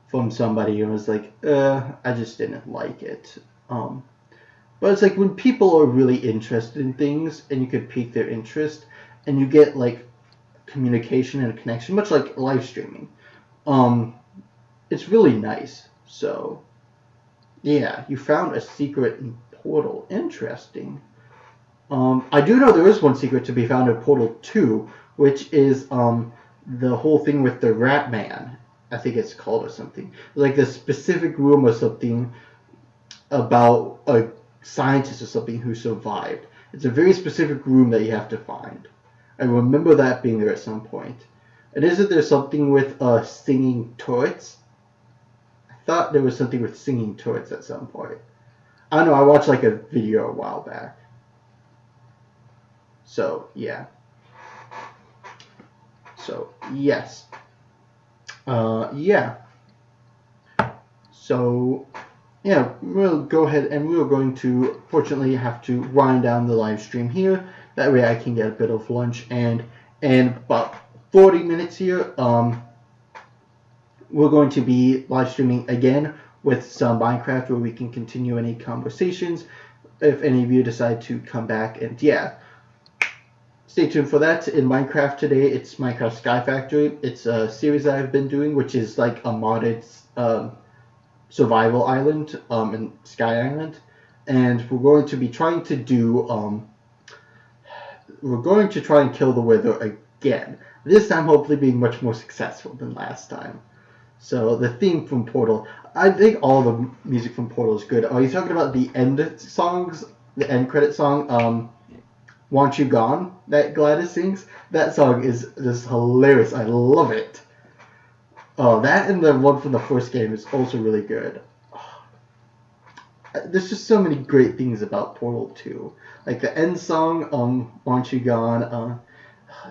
from somebody who was like, I just didn't like it. But it's like when people are really interested in things and you could pique their interest and you get like communication and a connection, much like live streaming, it's really nice. So yeah, you found a secret in Portal. Interesting. I do know there is one secret to be found in Portal 2, which is the whole thing with the Rat Man. I think it's called or something. Like the specific room or something about a scientist or something who survived. It's a very specific room that you have to find. I remember that being there at some point. And isn't there something with singing turrets? I thought there was something with singing turrets at some point. I don't know, I watched like a video a while back. So, yeah. So, yes. Yeah. So, yeah, we'll go ahead and we're going to, fortunately, have to wind down the live stream here. That way I can get a bit of lunch, and about 40 minutes here, we're going to be live streaming again with some Minecraft where we can continue any conversations if any of you decide to come back. And yeah, stay tuned for that. In Minecraft today, it's Minecraft Sky Factory. It's a series that I've been doing, which is like a modded survival island in Sky Island, and we're going to be trying to do we're going to try and kill the Wither again. This time hopefully being much more successful than last time. So the theme from Portal, I think all the music from Portal is good. Are you talking about the end songs the end credit song, Want You Gone, that Gladys sings. That song is just hilarious. I love it. Oh, that and the one from the first game is also really good. There's just so many great things about Portal 2. Like the end song, Want You Gone,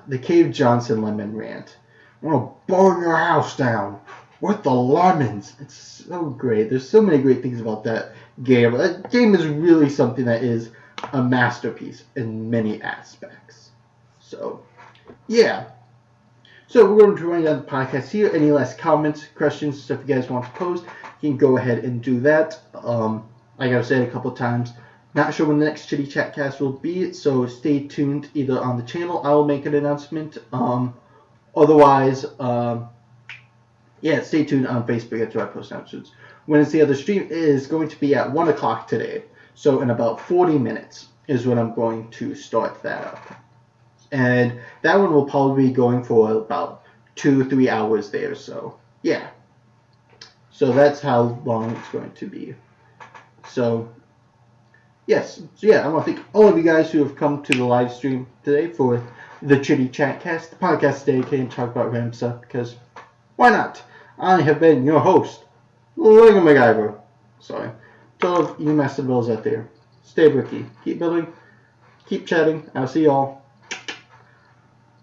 the Cave Johnson lemon rant. I'm gonna burn your house down with the lemons. It's so great. There's so many great things about that game. That game is really something that is a masterpiece in many aspects. So, yeah. So we're going to run down the podcast here. Any last comments, questions, stuff you guys want to post, you can go ahead and do that. Like I've said a couple times, not sure when the next Chitty-Chat cast will be, so stay tuned either on the channel. I will make an announcement. Otherwise, stay tuned on Facebook after I post announcements. Wednesday, the other stream is going to be at 1 o'clock today. So in about 40 minutes is when I'm going to start that up. And that one will probably be going for about 2-3 hours there. So, yeah. So that's how long it's going to be. So, yes. So, yeah, I want to thank all of you guys who have come to the live stream today for the Chitty-Chat cast. The podcast today came to talk about random stuff because why not? I have been your host, Lego MacGyver. Sorry. To all of you master builders out there, stay bricky. Keep building. Keep chatting. I'll see y'all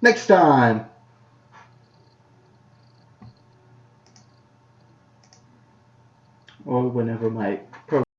next time. Or whenever my